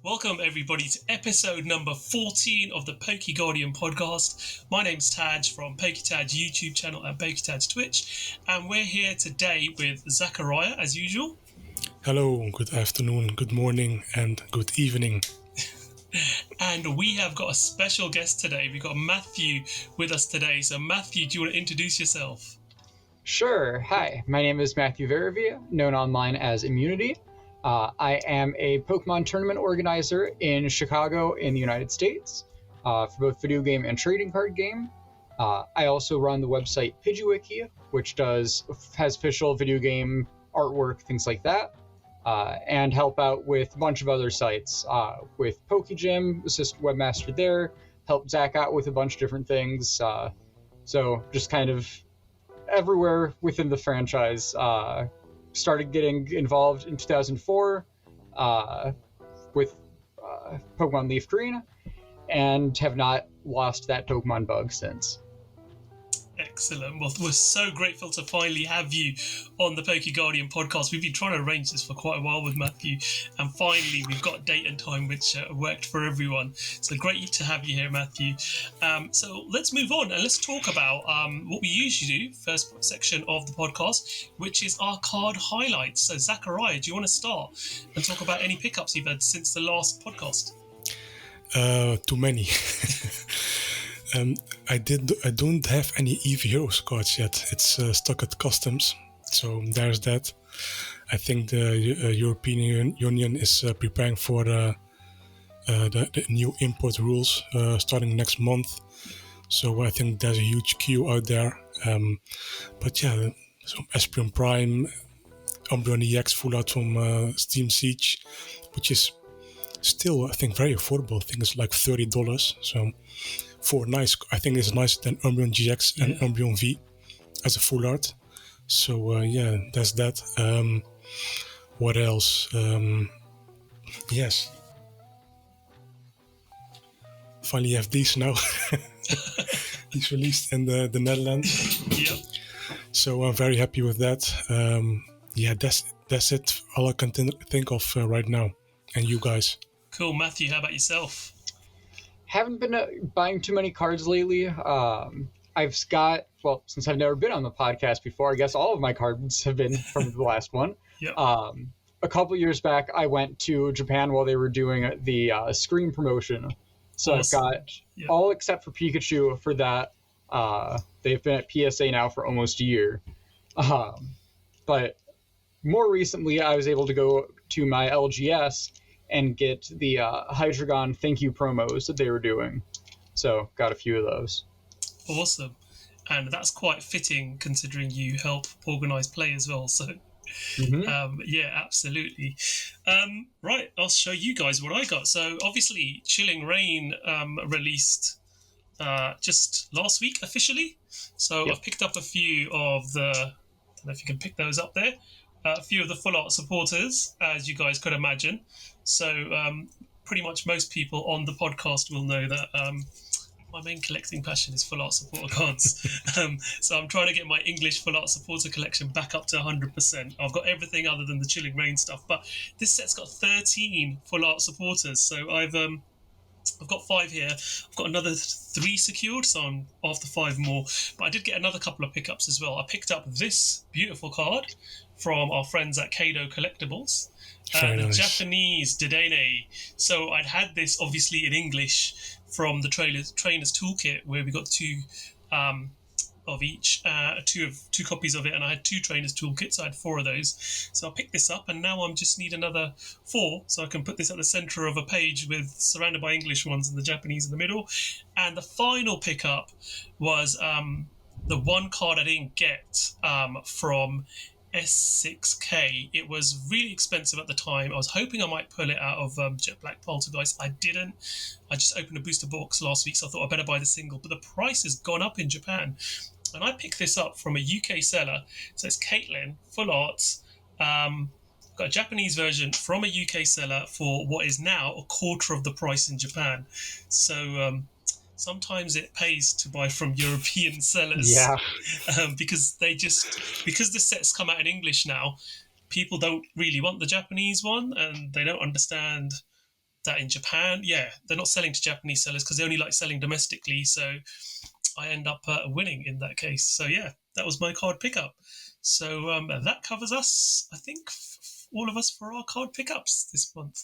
Welcome everybody to episode number 14 of the PokeGuardian Podcast. My name's Taj from PokéTaj YouTube channel and PokéTaj Twitch, and we're here today with Zakariya as usual. Hello, good afternoon, good morning, and good evening. And we have got a special guest today. We've got Matthew with us today. So Matthew, do you want to introduce yourself? Sure. Hi, my name is Matthew Verive, known online as Immunity. I am a Pokemon tournament organizer in Chicago in the United States for both video game and trading card game. I also run the website PidgeyWiki, which has official video game artwork, things like that, and help out with a bunch of other sites with PokeGym, assistant webmaster there, help Zach out with a bunch of different things. So just kind of everywhere within the franchise. Started getting involved in 2004 with Pokemon Leaf Green, and have not lost that Pokemon bug since. Excellent. Well, we're so grateful to finally have you on the PokeGuardian Podcast. We've been trying to arrange this for quite a while with Matthew, and finally we've got a date and time which worked for everyone. So great to have you here, Matthew. So let's move on and let's talk about what we usually do, first section of the podcast, which is our card highlights. So Zakariya, do you want to start and talk about any pickups you've had since the last podcast? Too many. I don't have any EV Heroes cards yet. It's stuck at customs, so there's that. I think the European Union is preparing for the new import rules starting next month. So I think there's a huge queue out there. But yeah, some Espeon Prime, Umbreon EX full out from Steam Siege, which is still, I think, very affordable. I think it's like $30. So I think it's nicer than Umbreon GX and Umbreon V as a full art. So yeah, that's that. What else? Yes. Finally have these now. These released in the Netherlands. Yep. So I'm very happy with that. Yeah, that's it. All I can think of right now. And you guys? Cool. Matthew, how about yourself? Haven't been buying too many cards lately. I've got, well, since I've never been on the podcast before, I guess all of my cards have been from the last one. Yep. A couple years back, I went to Japan while they were doing the Scream promotion. So awesome. I've got all except for Pikachu for that. They've been at PSA now for almost a year. But more recently, I was able to go to my LGS and get the Hydreigon thank you promos that they were doing. So got a few of those. Awesome. And that's quite fitting considering you help organise play as well. So yeah, absolutely. Right, I'll show you guys what I got. So obviously Chilling Reign released just last week officially. So I've picked up a few of the, I don't know if you can pick those up there, a few of the full art supporters, as you guys could imagine. So pretty much most people on the podcast will know that my main collecting passion is full art supporter cards. So I'm trying to get my English full art supporter collection back up to 100%. I've got everything other than the Chilling Reign stuff, but this set's got 13 full art supporters. So I've got 5 here. I've got another 3 secured, so I'm after 5 more. But I did get another couple of pickups as well. I picked up this beautiful card from our friends at Kado Collectibles. The nice. Japanese Dedenne. So I'd had this obviously in English from the Trainer's Toolkit, where we got 2 of each, 2 copies of it, and I had 2 Trainers Toolkits, so I had 4 of those. So I picked this up, and now I just need another 4, so I can put this at the centre of a page with surrounded by English ones and the Japanese in the middle. And the final pickup was the one card I didn't get from S6K. It was really expensive at the time. I was hoping I might pull it out of Jet Black Poltergeist. I didn't. I just opened a booster box last week, so I thought I better buy the single. But the price has gone up in Japan. And I picked this up from a UK seller. So it's Caitlin, full arts. Got a Japanese version from a UK seller for what is now a quarter of the price in Japan. So sometimes it pays to buy from European sellers. Yeah. Because the sets come out in English now, people don't really want the Japanese one, and they don't understand that in Japan, they're not selling to Japanese sellers because they only like selling domestically. So I end up winning in that case. So yeah, that was my card pickup. So that covers us, I think, all of us for our card pickups this month.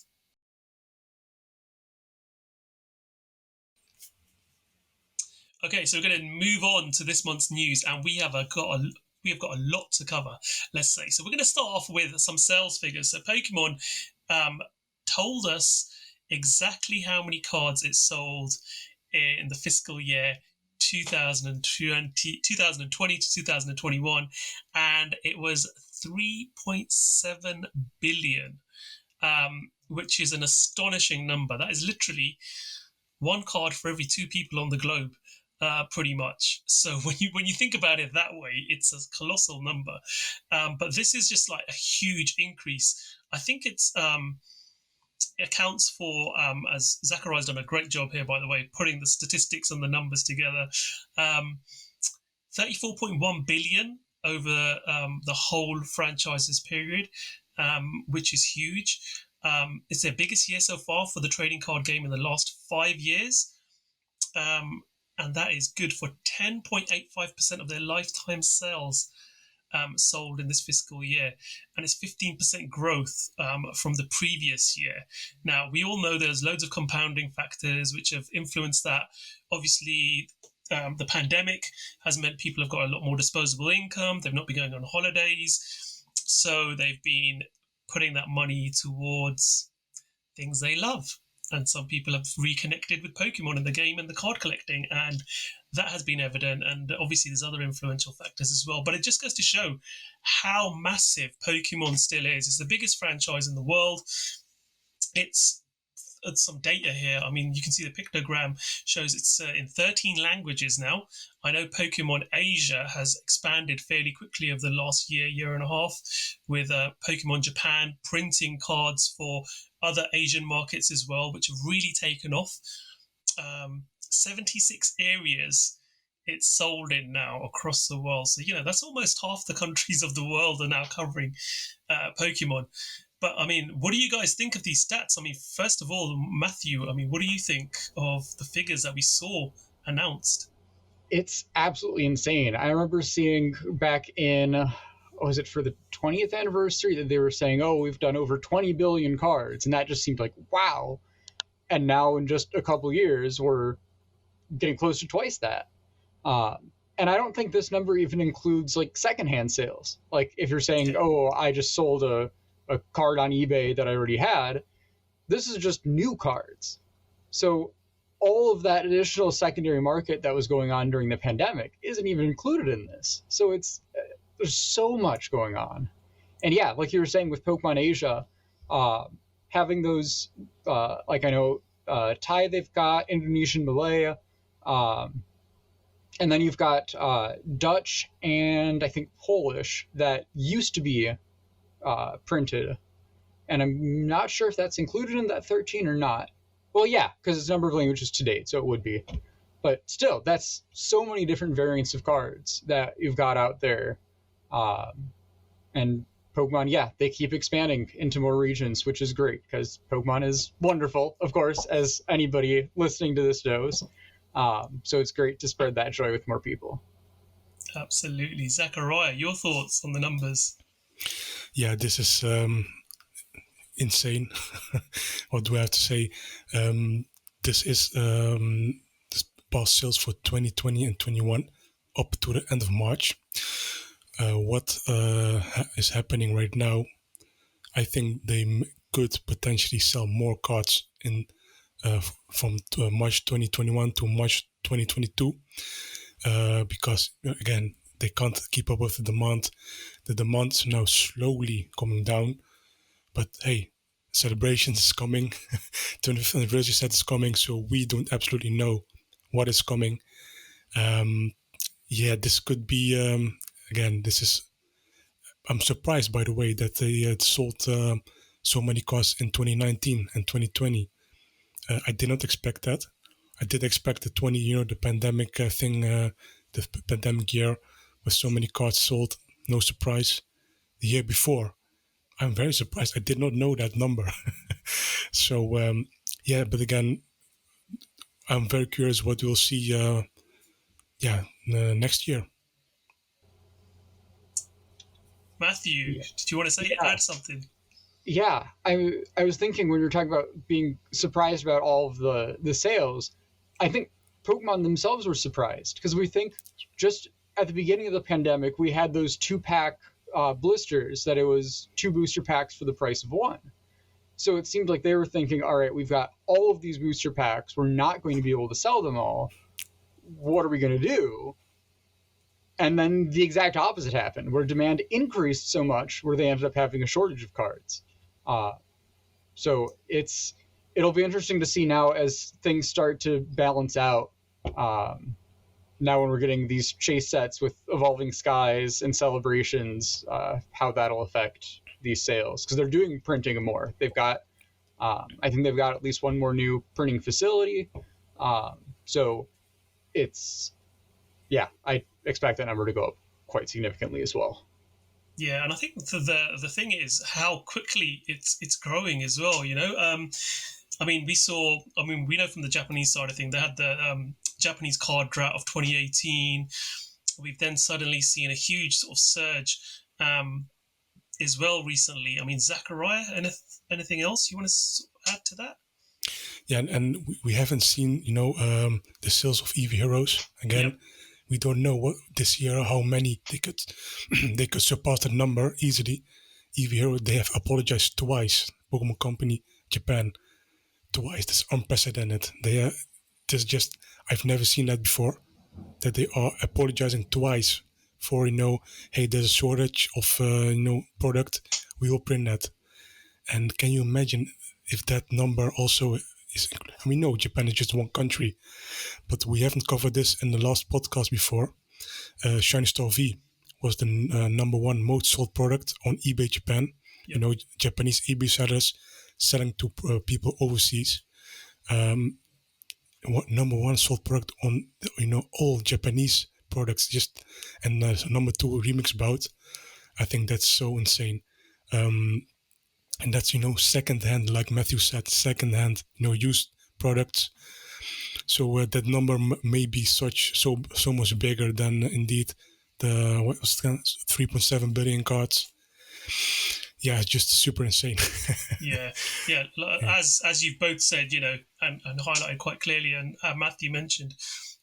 Okay, so we're going to move on to this month's news, and we have got a lot to cover, let's say. So we're going to start off with some sales figures. So Pokemon told us exactly how many cards it sold in the fiscal year 2020 to 2021, and it was 3.7 billion, which is an astonishing number. That is literally one card for every 2 people on the globe, pretty much. So when you think about it that way, it's a colossal number. But this is just like a huge increase. I think it accounts for, as Zakariya's done a great job here, by the way, putting the statistics and the numbers together, 34.1 billion over the whole franchise's period, which is huge. It's their biggest year so far for the trading card game in the last 5 years. And that is good for 10.85% of their lifetime sales sold in this fiscal year. And it's 15% growth from the previous year. Now, we all know there's loads of compounding factors which have influenced that. Obviously, the pandemic has meant people have got a lot more disposable income. They've not been going on holidays. So they've been putting that money towards things they love. And some people have reconnected with Pokemon in the game and the card collecting, and that has been evident. And obviously there's other influential factors as well. But it just goes to show how massive Pokemon still is. It's the biggest franchise in the world. It's some data here. I mean, you can see the pictogram shows it's in 13 languages now. I know Pokemon Asia has expanded fairly quickly over the last year and a half, with Pokemon Japan printing cards for other Asian markets as well, which have really taken off. 76 areas it's sold in now across the world. So, that's almost half the countries of the world are now covering Pokemon. But, I mean, what do you guys think of these stats? I mean, first of all, Matthew, what do you think of the figures that we saw announced? It's absolutely insane. I remember seeing back in, was it for the 20th anniversary, that they were saying, we've done over 20 billion cards. And that just seemed like, wow. And now in just a couple years, we're getting close to twice that. And I don't think this number even includes like secondhand sales. Like if you're saying, I just sold a card on eBay that I already had, this is just new cards. So all of that additional secondary market that was going on during the pandemic isn't even included in this. So there's so much going on. And yeah, like you were saying with Pokemon Asia, having those, like I know Thai, they've got Indonesian, Malay, and then you've got Dutch and I think Polish that used to be printed, and I'm not sure if that's included in that 13 or not. Well, yeah, because it's number of languages to date, so it would be. But still, that's so many different variants of cards that you've got out there. And Pokemon, they keep expanding into more regions, which is great, because Pokemon is wonderful, of course, as anybody listening to this knows. So it's great to spread that joy with more people. Absolutely. Zakariya, your thoughts on the numbers? Yeah, this is insane. What do I have to say? This is this past sales for 2020 and 21 up to the end of March. What is happening right now? I think they could potentially sell more cards in from March 2021 to March 2022 because again they can't keep up with the demand. The demand is now slowly coming down, but hey, celebrations is coming. 25th anniversary set is coming, so we don't absolutely know what is coming. This could be again. I'm surprised, by the way, that they had sold so many cards in 2019 and 2020. I did not expect that. I did expect the the pandemic thing, the pandemic year, with so many cards sold. No surprise. The year before, I'm very surprised. I did not know that number. So, Yeah, but again, I'm very curious what we'll see. Next year. Matthew, did you want to add something? Yeah, I was thinking when you were talking about being surprised about all of the sales, I think Pokemon themselves were surprised because we think just at the beginning of the pandemic we had those 2-pack blisters that it was 2 booster packs for the price of 1. So it seemed like they were thinking, all right, we've got all of these booster packs, we're not going to be able to sell them all. What are we going to do? And then the exact opposite happened, where demand increased so much where they ended up having a shortage of cards. So it'll be interesting to see now as things start to balance out. Now when we're getting these chase sets with Evolving Skies and Celebrations, how that'll affect these sales. Because they're doing printing more. They've got, I think they've got at least one more new printing facility. So I expect that number to go up quite significantly as well. Yeah, and I think the thing is how quickly it's growing as well. You know, we know from the Japanese side of things they had the Japanese card drought of 2018. We've then suddenly seen a huge sort of surge as well recently. I mean, Zakariya, anything else you want to add to that? Yeah, and we haven't seen the sales of EV Heroes again. Yep. We don't know what this year how many they could surpass the number easily. EV Heroes, they have apologized twice. Pokemon Company Japan twice. That's unprecedented. I've never seen that before. That they are apologizing twice for hey, there's a shortage of product. We will print that. And can you imagine if that number also is? We know Japan is just one country, but we haven't covered this in the last podcast before. Shiny Star V was the number 1 most sold product on eBay Japan. Yep. Japanese eBay sellers selling to people overseas. Number 1 sold product on all Japanese products. And number 2 remix bout. I think that's so insane. And that's second hand, like Matthew said, second hand used products. So that number may be so much bigger than indeed the 3.7 billion cards. Yeah, it's just super insane. yeah. As you've both said, and highlighted quite clearly, and Matthew mentioned,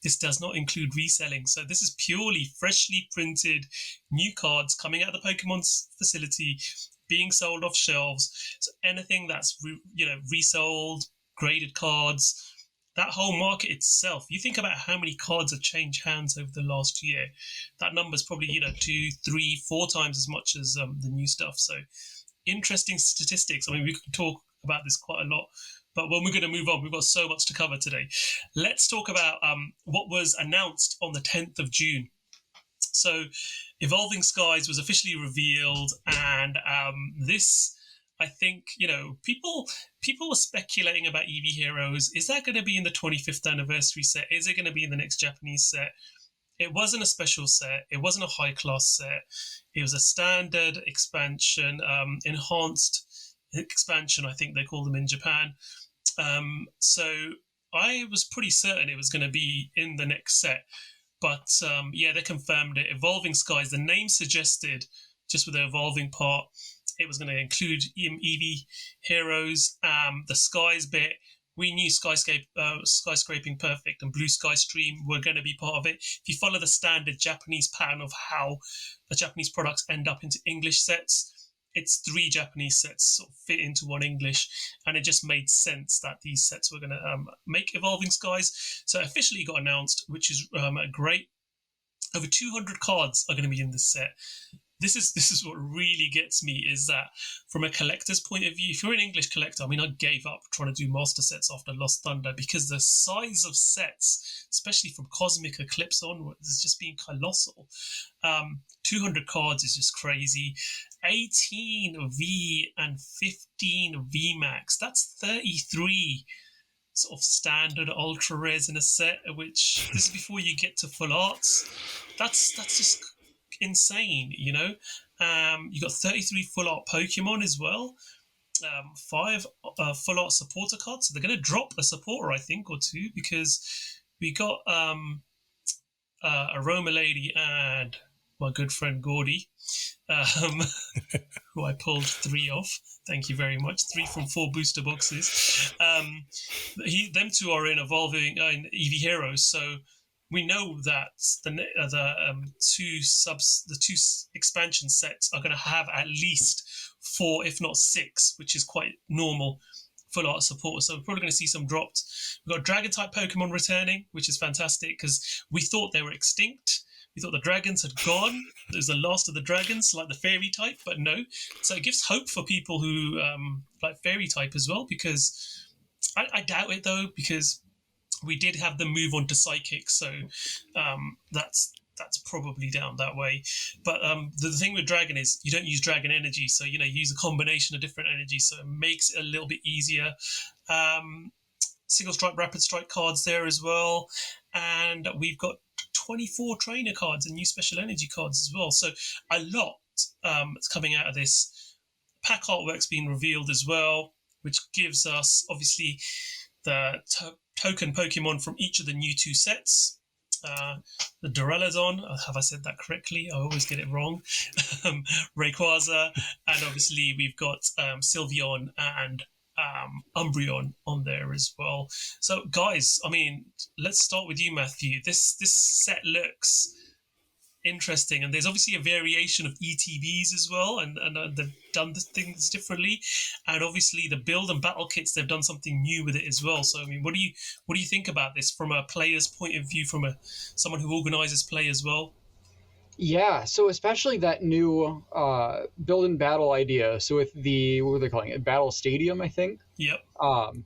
this does not include reselling. So this is purely freshly printed new cards coming out of the Pokemon facility, being sold off shelves. So anything that's resold, graded cards, that whole market itself, you think about how many cards have changed hands over the last year. That number's probably 2, 3, 4 times as much as the new stuff. So interesting statistics. I mean, we could talk about this quite a lot, but when we're going to move on, we've got so much to cover today. Let's talk about what was announced on the 10th of June. So Evolving Skies was officially revealed, and this, I think, people were speculating about EV Heroes. Is that going to be in the 25th anniversary set? Is it going to be in the next Japanese set? It wasn't a special set. It wasn't a high-class set. It was a standard expansion, enhanced expansion, I think they call them in Japan. So I was pretty certain it was going to be in the next set. But they confirmed it. Evolving Skies, the name suggested, just with the evolving part, it was going to include EV Heroes. The Skies bit, we knew Skyscraping Perfect and Blue Sky Stream were going to be part of it. If you follow the standard Japanese pattern of how the Japanese products end up into English sets, it's 3 Japanese sets sort of fit into one English, and it just made sense that these sets were going to make Evolving Skies. So it officially got announced, which is great. Over 200 cards are going to be in this set. This is what really gets me, is that from a collector's point of view, if you're an English collector, I mean, I gave up trying to do master sets after Lost Thunder because the size of sets, especially from Cosmic Eclipse onwards, has just been colossal. 200 cards is just crazy. 18 V and 15 V Max. That's 33 sort of standard ultra rares in a set, which this is before you get to full arts. That's just insane, You got 33 full art Pokemon as well. 5 full art supporter cards. So they're going to drop a supporter, I think, or two, because we got a Roma lady and my good friend Gordy, who I pulled 3 off. Thank you very much. 3 from 4 booster boxes. Them two are in evolving in EV Heroes, so we know that the two expansion sets are going to have at least 4, if not 6, which is quite normal full art support. So we're probably going to see some dropped. We've got dragon type Pokemon returning, which is fantastic because we thought they were extinct. We thought the dragons had gone. There's the last of the dragons, like the fairy type, but no. So it gives hope for people who like fairy type as well, because I doubt it though, because we did have them move on to psychic, so that's probably down that way. But the thing with dragon is you don't use dragon energy, so you use a combination of different energies, so it makes it a little bit easier. Single strike, rapid strike cards there as well, and we've got 24 trainer cards and new special energy cards as well. So a lot that's coming out of this. Pack artwork's been revealed as well, which gives us obviously the token Pokemon from each of the new 2 sets. The Duraludon, have I said that correctly? I always get it wrong. Rayquaza, and obviously we've got Sylveon and Umbreon on there as well. So guys, I mean, let's start with you, Matthew. This set looks interesting, and there's obviously a variation of ETBs as well, and they've done things differently, and obviously the build and battle kits, they've done something new with it as well. So I mean, what do you think about this from a player's point of view, from someone who organizes play as well? Yeah, so especially that new build and battle idea. So with the, what were they calling it? Battle Stadium, I think. Yep.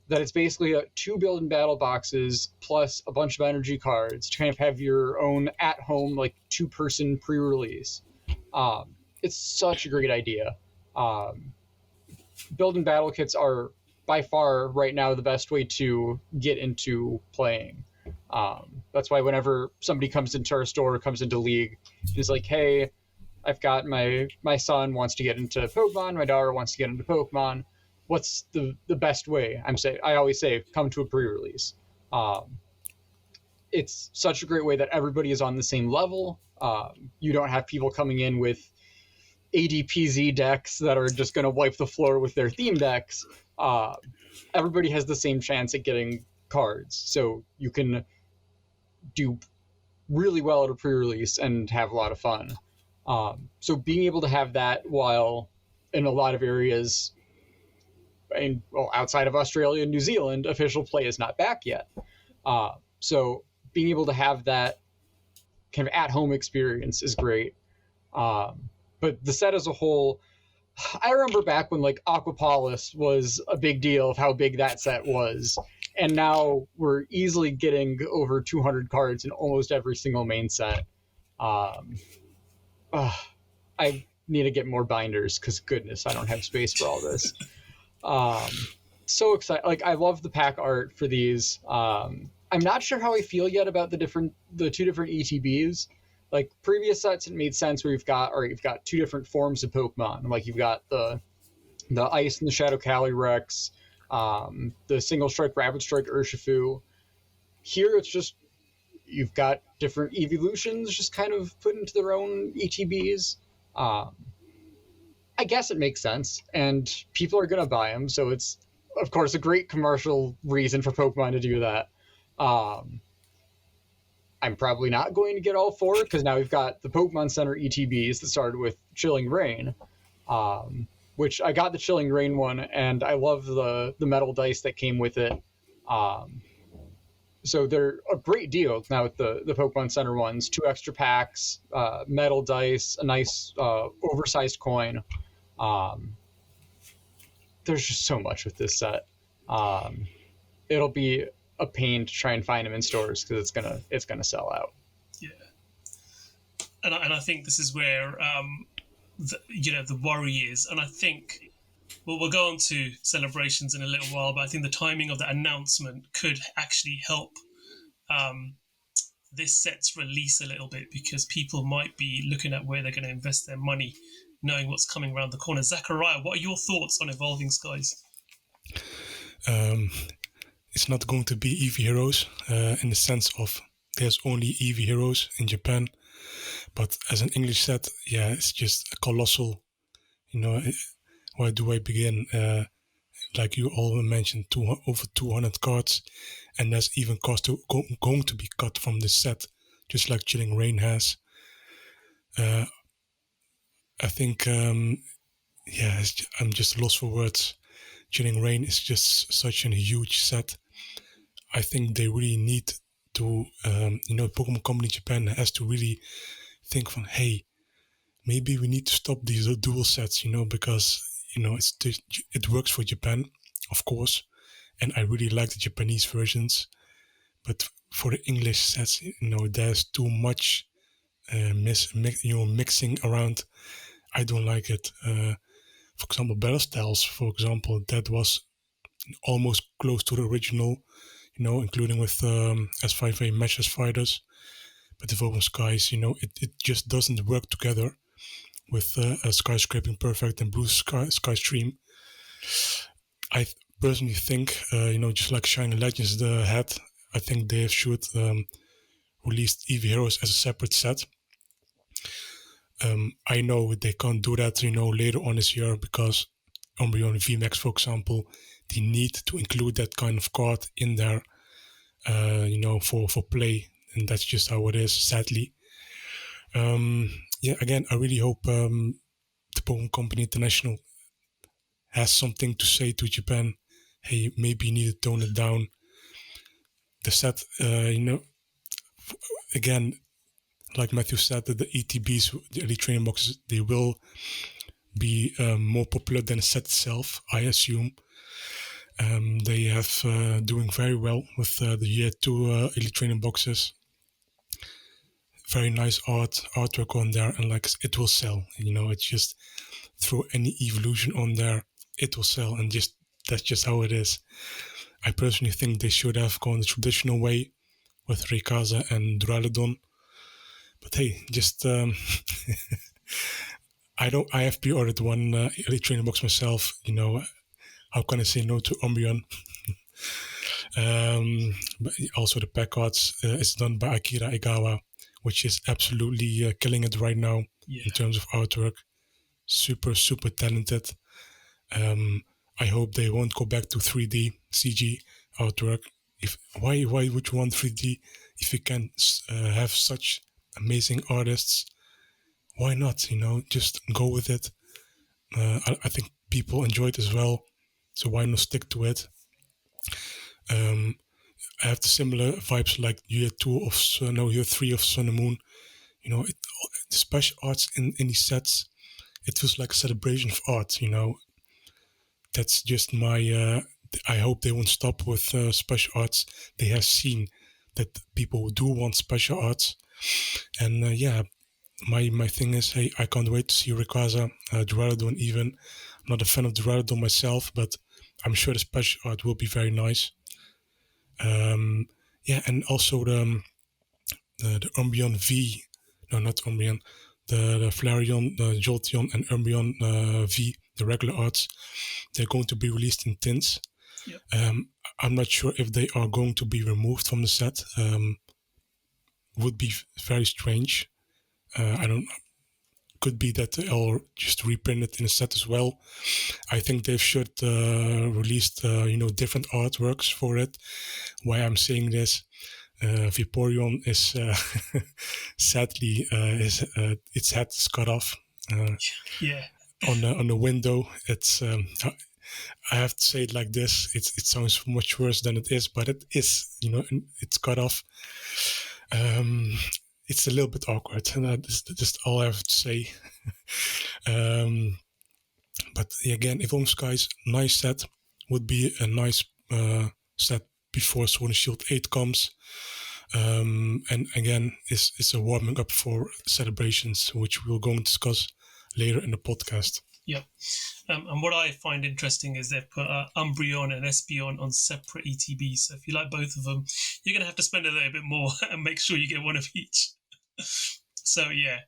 That it's basically 2 build and battle boxes plus a bunch of energy cards to kind of have your own at-home, like 2-person pre-release. It's such a great idea. Build and battle kits are by far right now the best way to get into playing. That's why whenever somebody comes into our store, comes into League, it's like, hey, I've got my son wants to get into Pokemon, my daughter wants to get into Pokemon. What's the best way? I always say, come to a pre-release. It's such a great way that everybody is on the same level. You don't have people coming in with ADPZ decks that are just going to wipe the floor with their theme decks. Everybody has the same chance at getting cards, so you can do really well at a pre-release and have a lot of fun. So being able to have that while in a lot of areas, outside of Australia and New Zealand, official play is not back yet. So being able to have that kind of at-home experience is great. But the set as a whole, I remember back when like Aquapolis was a big deal of how big that set was. And now we're easily getting over 200 cards in almost every single main set. I need to get more binders because goodness, I don't have space for all this. So excited. Like, I love the pack art for these. I'm not sure how I feel yet about the 2 different ETBs. Like previous sets, it made sense where you've got 2 different forms of Pokemon. Like you've got the Ice and the Shadow Calyrex, the Single Strike, Rapid Strike Urshifu. Here it's just you've got different evolutions just kind of put into their own ETBs. I guess it makes sense, and people are going to buy them, so it's, of course, a great commercial reason for Pokemon to do that. I'm probably not going to get all 4, because now we've got the Pokemon Center ETBs that started with Chilling Reign, which I got the Chilling Reign one, and I love the metal dice that came with it. So they're a great deal now with the Pokemon Center ones. 2 extra packs, metal dice, a nice oversized coin. There's just so much with this set. It'll be a pain to try and find them in stores because it's gonna sell out. Yeah, and I think this is where the worry is, and I think we'll go on to celebrations in a little while, but I think the timing of the announcement could actually help this set's release a little bit, because people might be looking at where they're going to invest their money knowing what's coming around the corner. Zakariya, what are your thoughts on Evolving Skies? It's not going to be Eevee heroes in the sense of there's only Eevee heroes in Japan. But as an English set, yeah, it's just a colossal, where do I begin? Like you all mentioned, over 200 cards, and there's even cost going to be cut from this set, just like Chilling Reign has. I think, I'm just lost for words. Chilling Reign is just such a huge set. I think they really need to, Pokemon Company Japan has to really think from, hey, maybe we need to stop these dual sets, because, it works for Japan, of course, and I really like the Japanese versions, but for the English sets, there's too much mixing around. I don't like it. For example, Battle Styles, that was almost close to the original, including with S5A Matches Fighters. But Evolving Skies, it just doesn't work together with Skyscraping Perfect and Blue Sky Stream. I personally think, just like Shiny Legends had, I think they should release Eevee Heroes as a separate set. I know they can't do that, later on this year because Umbreon VMAX, for example, they need to include that kind of card in there, for play, and that's just how it is, sadly. Again, I really hope the Pokemon Company International has something to say to Japan. Hey, maybe you need to tone it down. The set, again, like Matthew said, that the ETBs, the Elite Training Boxes, they will be more popular than the set itself, I assume. They have doing very well with the Year 2 Elite Training Boxes. Very nice artwork on there, and like it will sell. It's just throw any evolution on there, it will sell, and that's just how it is. I personally think they should have gone the traditional way with Rayquaza and Duraludon. But hey, just I have pre-ordered one Elite Training Box myself. How can I say no to Umbreon? But also the pack cards is done by Akira Egawa, which is absolutely killing it right now in terms of artwork. Super, super talented. I hope they won't go back to 3D CG artwork. Why would you want 3D if you can have such amazing artists? Why not? Just go with it. I think people enjoy it as well, so why not stick to it? I have the similar vibes like year 3 of Sun and Moon. The special arts in these sets, it feels like a celebration of art. That's just my. I hope they won't stop with special arts. They have seen that people do want special arts, and my thing is, hey, I can't wait to see Rayquaza, Duraludon even. I'm not a fan of Duraludon myself, but I'm sure the special art will be very nice. And also the Umbreon V, no, not Umbreon, the Flareon, the Jolteon, and Umbreon V, the regular arts, they're going to be released in tints. Yep. I'm not sure if they are going to be removed from the set. Would be very strange. I don't. Could be that they'll just reprint it in a set as well. I think they should release different artworks for it. Why I'm saying this, Vaporeon is sadly its head is cut off. On the window, it's. I have to say it like this. It sounds much worse than it is, but it is. It's cut off. It's a little bit awkward, and that's just all I have to say. But again, Evolving Skies, nice set, would be a nice set before Sword and Shield 8 comes. And again, it's a warming up for celebrations, which we'll go and discuss later in the podcast. Yep. And what I find interesting is they've put Umbreon and Espeon on separate ETBs. So if you like both of them, you're going to have to spend a little bit more and make sure you get one of each. So yeah,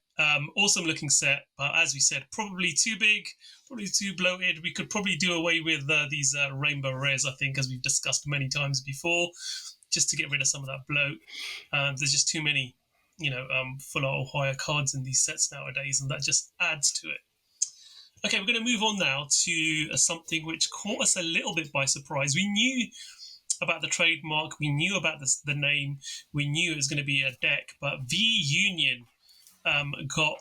Awesome looking set, but as we said, probably too big, probably too bloated. We could probably do away with these rainbow rares, I think, as we've discussed many times before, just to get rid of some of that bloat. There's just too many, full art or higher cards in these sets nowadays, and that just adds to it. Okay, we're going to move on now to something which caught us a little bit by surprise. We knew about the trademark, we knew about the name, we knew it was going to be a deck, but V-Union got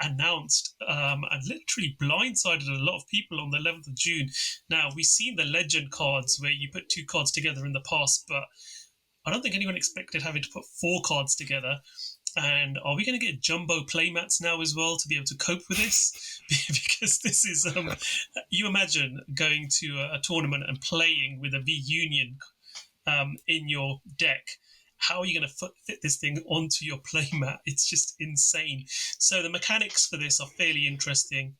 announced and literally blindsided a lot of people on the 11th of June. Now, we've seen the legend cards where you put 2 cards together in the past, but I don't think anyone expected having to put 4 cards together. And are we going to get jumbo playmats now as well to be able to cope with this? Because this is, you imagine going to a tournament and playing with a V-Union in your deck. How are you going to fit this thing onto your playmat? It's just insane. So the mechanics for this are fairly interesting.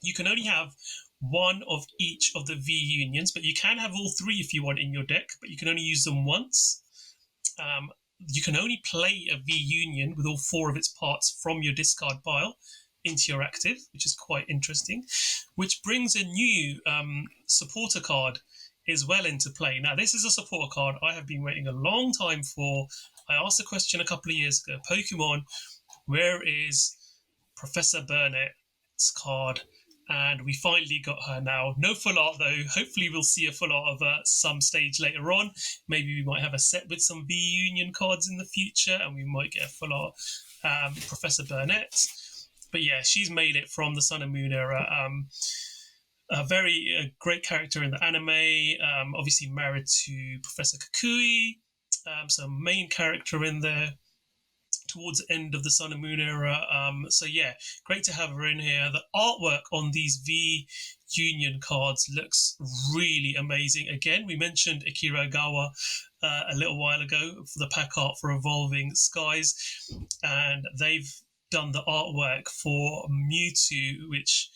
You can only have 1 of each of the V-Unions, but you can have all 3 if you want in your deck, but you can only use them once. You can only play a V-Union with all 4 of its parts from your discard pile into your active, which is quite interesting, which brings a new supporter card as well into play. Now, this is a supporter card I have been waiting a long time for. I asked a question a couple of years ago, Pokemon, where is Professor Burnett's card? And we finally got her now. No full art, though. Hopefully we'll see a full art of her some stage later on. Maybe we might have a set with some V-Union cards in the future, and we might get a full art Professor Burnett. But yeah, she's made it from the Sun and Moon era. A very great character in the anime. Obviously married to Professor Kukui. So main character in there towards the end of the Sun and Moon era. So yeah, great to have her in here. The artwork on these V-Union cards looks really amazing. Again, we mentioned Akira Ogawa a little while ago for the pack art for Evolving Skies, and they've done the artwork for Mewtwo, which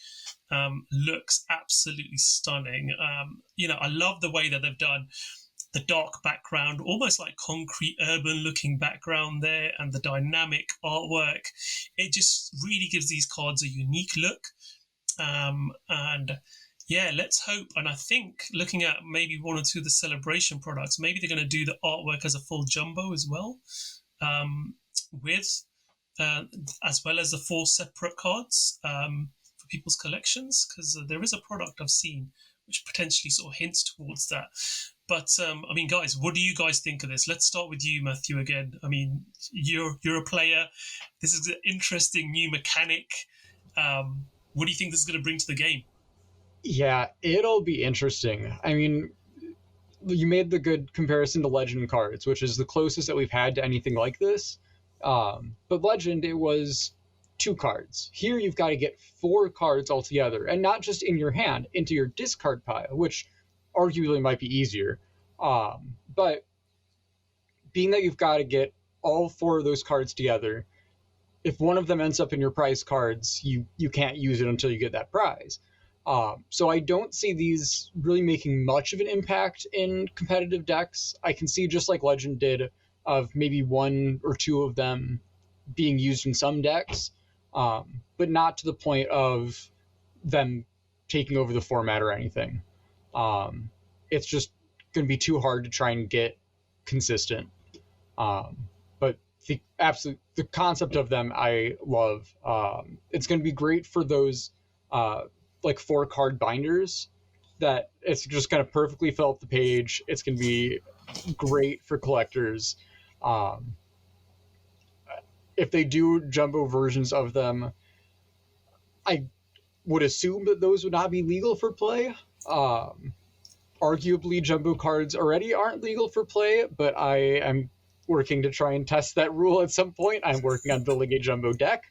looks absolutely stunning. I love the way that they've done the dark background, almost like concrete urban looking background there, and the dynamic artwork. It just really gives these cards a unique look. And yeah, let's hope. And I think looking at maybe 1 or 2 of the celebration products, maybe they're going to do the artwork as a full jumbo as well, with as well as the 4 separate cards for people's collections, because there is a product I've seen which potentially sort of hints towards that. But guys, what do you guys think of this? Let's start with you, Matthew, again. I mean, you're a player. This is an interesting new mechanic. What do you think this is going to bring to the game? Yeah, it'll be interesting. I mean, you made the good comparison to Legend cards, which is the closest that we've had to anything like this. But Legend, it was 2 cards. Here you've got to get 4 cards altogether, and not just in your hand, into your discard pile, which arguably might be easier. But being that you've got to get all 4 of those cards together, if one of them ends up in your prize cards, you can't use it until you get that prize. So I don't see these really making much of an impact in competitive decks. I can see, just like Legend did, of maybe 1 or 2 of them being used in some decks, but not to the point of them taking over the format or anything. It's just going to be too hard to try and get consistent. But the concept of them I love. It's going to be great for those 4 card binders that it's just going to perfectly fill up the page. It's going to be great for collectors. If they do jumbo versions of them, I would assume that those would not be legal for play. Arguably, jumbo cards already aren't legal for play, but I am working to try and test that rule at some point. I'm working on building a jumbo deck.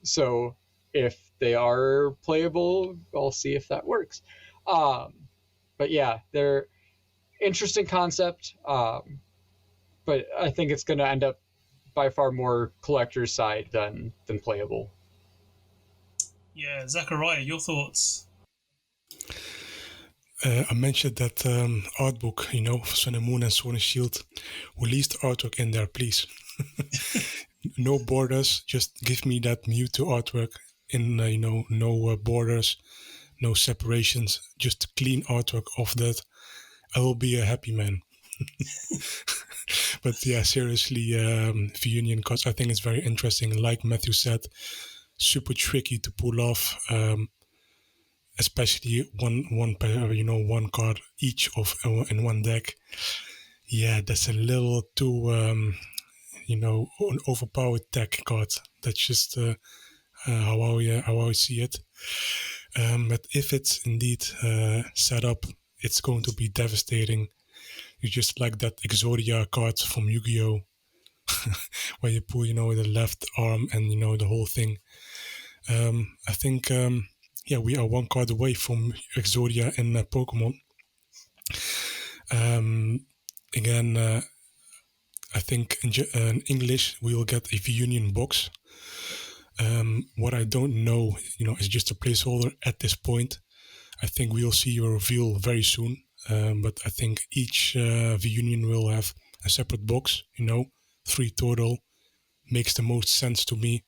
So if they are playable, I'll see if that works. But yeah, they're interesting concept. But I think it's going to end up by far more collector's side than playable. Yeah, Zakariya, your thoughts? I mentioned that art book, Sun and Moon and Sword and Shield. Release the artwork in there, please. no borders. Just give me that Mewtwo artwork in no borders, no separations. Just clean artwork of that. I will be a happy man. But yeah, seriously, V-Union cards, I think it's very interesting. Like Matthew said, super tricky to pull off, especially one card each of in one deck. Yeah, that's a little too an overpowered deck card. That's just how I see it. But if it's indeed set up, it's going to be devastating. You just like that Exodia card from Yu-Gi-Oh! Where you pull, the left arm and, the whole thing. I think, we are one card away from Exodia in Pokemon. Again, I think in English we will get a V-Union box. What I don't know, is just a placeholder at this point. I think we'll see a reveal very soon. But I think each V-Union will have a separate box, 3 total. Makes the most sense to me.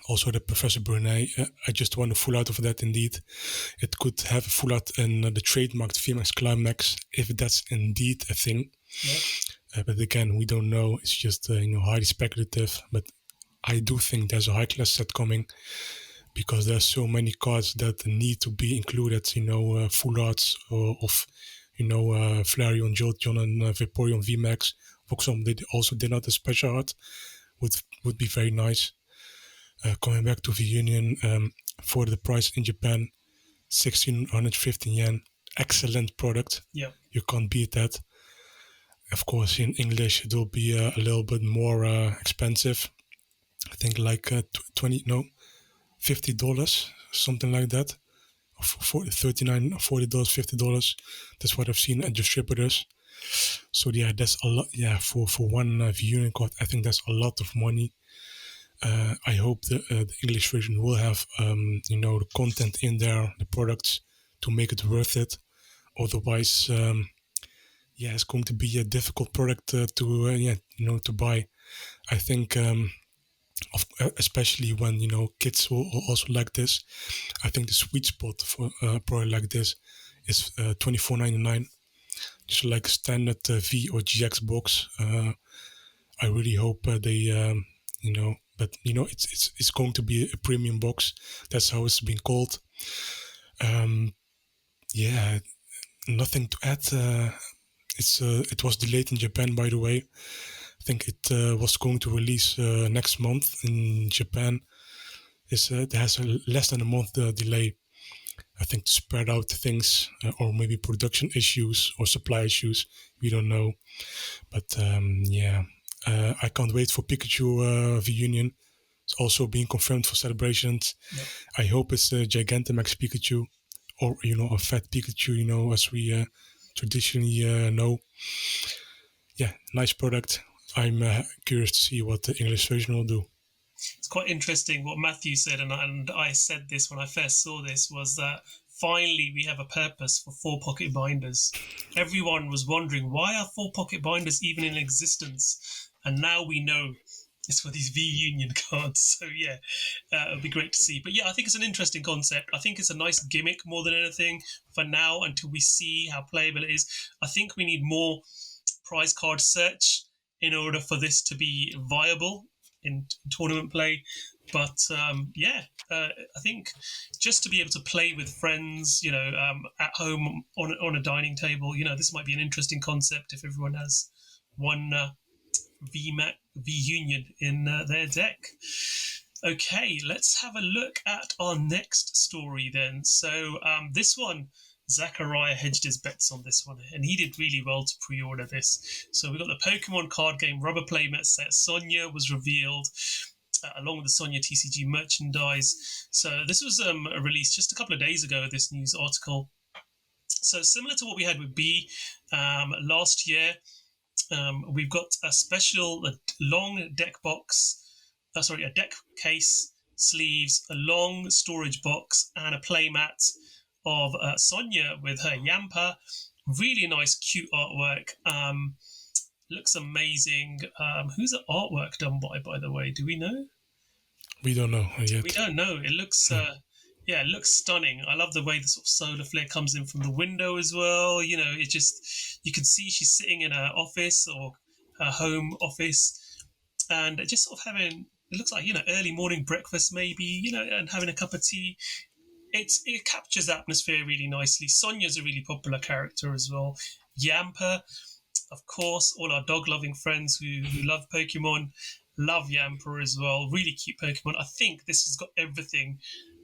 Also, the Professor Brunet, I just want a full out of that indeed. It could have a full out in the trademarked VMAX Climax, if that's indeed a thing. Yep. But again, we don't know. It's just highly speculative. But I do think there's a high class set coming, because there's so many cards that need to be included, full arts of, Flareon, Jolteon, and Vaporeon VMAX. For example, they also did not a special art, would be very nice. Coming back to V-Union, for the price in Japan, 1,615 yen. Excellent product. Yeah. You can't beat that. Of course, in English, it will be a little bit more expensive. I think like $50, something like that. $39, $40, $50. That's what I've seen at distributors. So yeah, that's a lot. Yeah, for one V-Union card, I think that's a lot of money. I hope the English version will have the content in there, the products, to make it worth it. Otherwise, it's going to be a difficult product to buy. I think, especially when kids will also like this. I think the sweet spot for a product like this is $24.99, just like a standard V or GX box. I really hope they but it's going to be a premium box. That's how it's been called. Nothing to add. It was delayed in Japan, by the way. I think it was going to release next month in Japan. It has less than a month delay. I think to spread out things, or maybe production issues or supply issues. We don't know. But I can't wait for Pikachu V-Union. It's also being confirmed for celebrations. Yep. I hope it's a Gigantamax Pikachu, or a fat Pikachu, as we traditionally know. Yeah, nice product. I'm curious to see what the English version will do. It's quite interesting what Matthew said, and I said this when I first saw this, was that finally we have a purpose for 4 pocket binders. Everyone was wondering, why are 4 pocket binders even in existence? And now we know it's for these V-Union cards. So yeah, it'll be great to see. But yeah, I think it's an interesting concept. I think it's a nice gimmick more than anything for now, until we see how playable it is. I think we need more prize card search in order for this to be viable in tournament play. But I think just to be able to play with friends, at home on a dining table, this might be an interesting concept if everyone has one V-Union in their deck. Okay, let's have a look at our next story then. So this one, Zakariya hedged his bets on this one, and he did really well to pre-order this. So we got the Pokemon card game rubber playmat set Sonia was revealed, along with the Sonia TCG merchandise. So this was released just a couple of days ago, this news article. So similar to what we had with B last year, we've got a special long deck box, a deck case, sleeves, a long storage box, and a playmat of Sonia with her Yamper. Really nice, cute artwork. Looks amazing. Who's the artwork done by the way? Do we know? We don't know yet. We don't know. It looks, it looks stunning. I love the way the sort of solar flare comes in from the window as well. You know, it just, you can see she's sitting in her office or her home office and just sort of having, it looks like, you know, early morning breakfast maybe, you know, and having a cup of tea. It captures the atmosphere really nicely. Sonia's a really popular character as well. Yamper, of course, all our dog-loving friends who love Pokemon love Yamper as well. Really cute Pokemon. I think this has got everything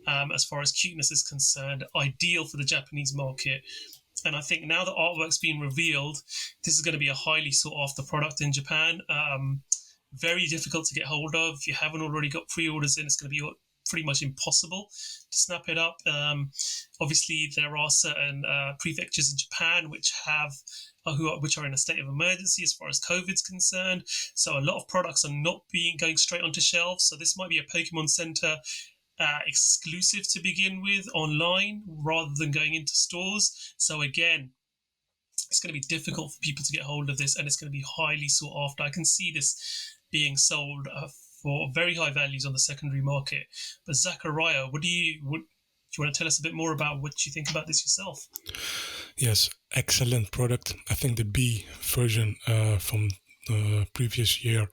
as far as cuteness is concerned. Ideal for the Japanese market. And I think now that artwork's been revealed, this is going to be a highly sought-after product in Japan. Very difficult to get hold of. If you haven't already got pre-orders in, it's going to be pretty much impossible to snap it up. Obviously, there are certain prefectures in Japan which are in a state of emergency as far as COVID's concerned. So a lot of products are not going straight onto shelves. So this might be a Pokemon Center exclusive to begin with online rather than going into stores. So again, it's going to be difficult for people to get hold of this, and it's going to be highly sought after. I can see this being sold for very high values on the secondary market. But Zakariya, do you want to tell us a bit more about what you think about this yourself? Yes, excellent product. I think the B version from the previous year,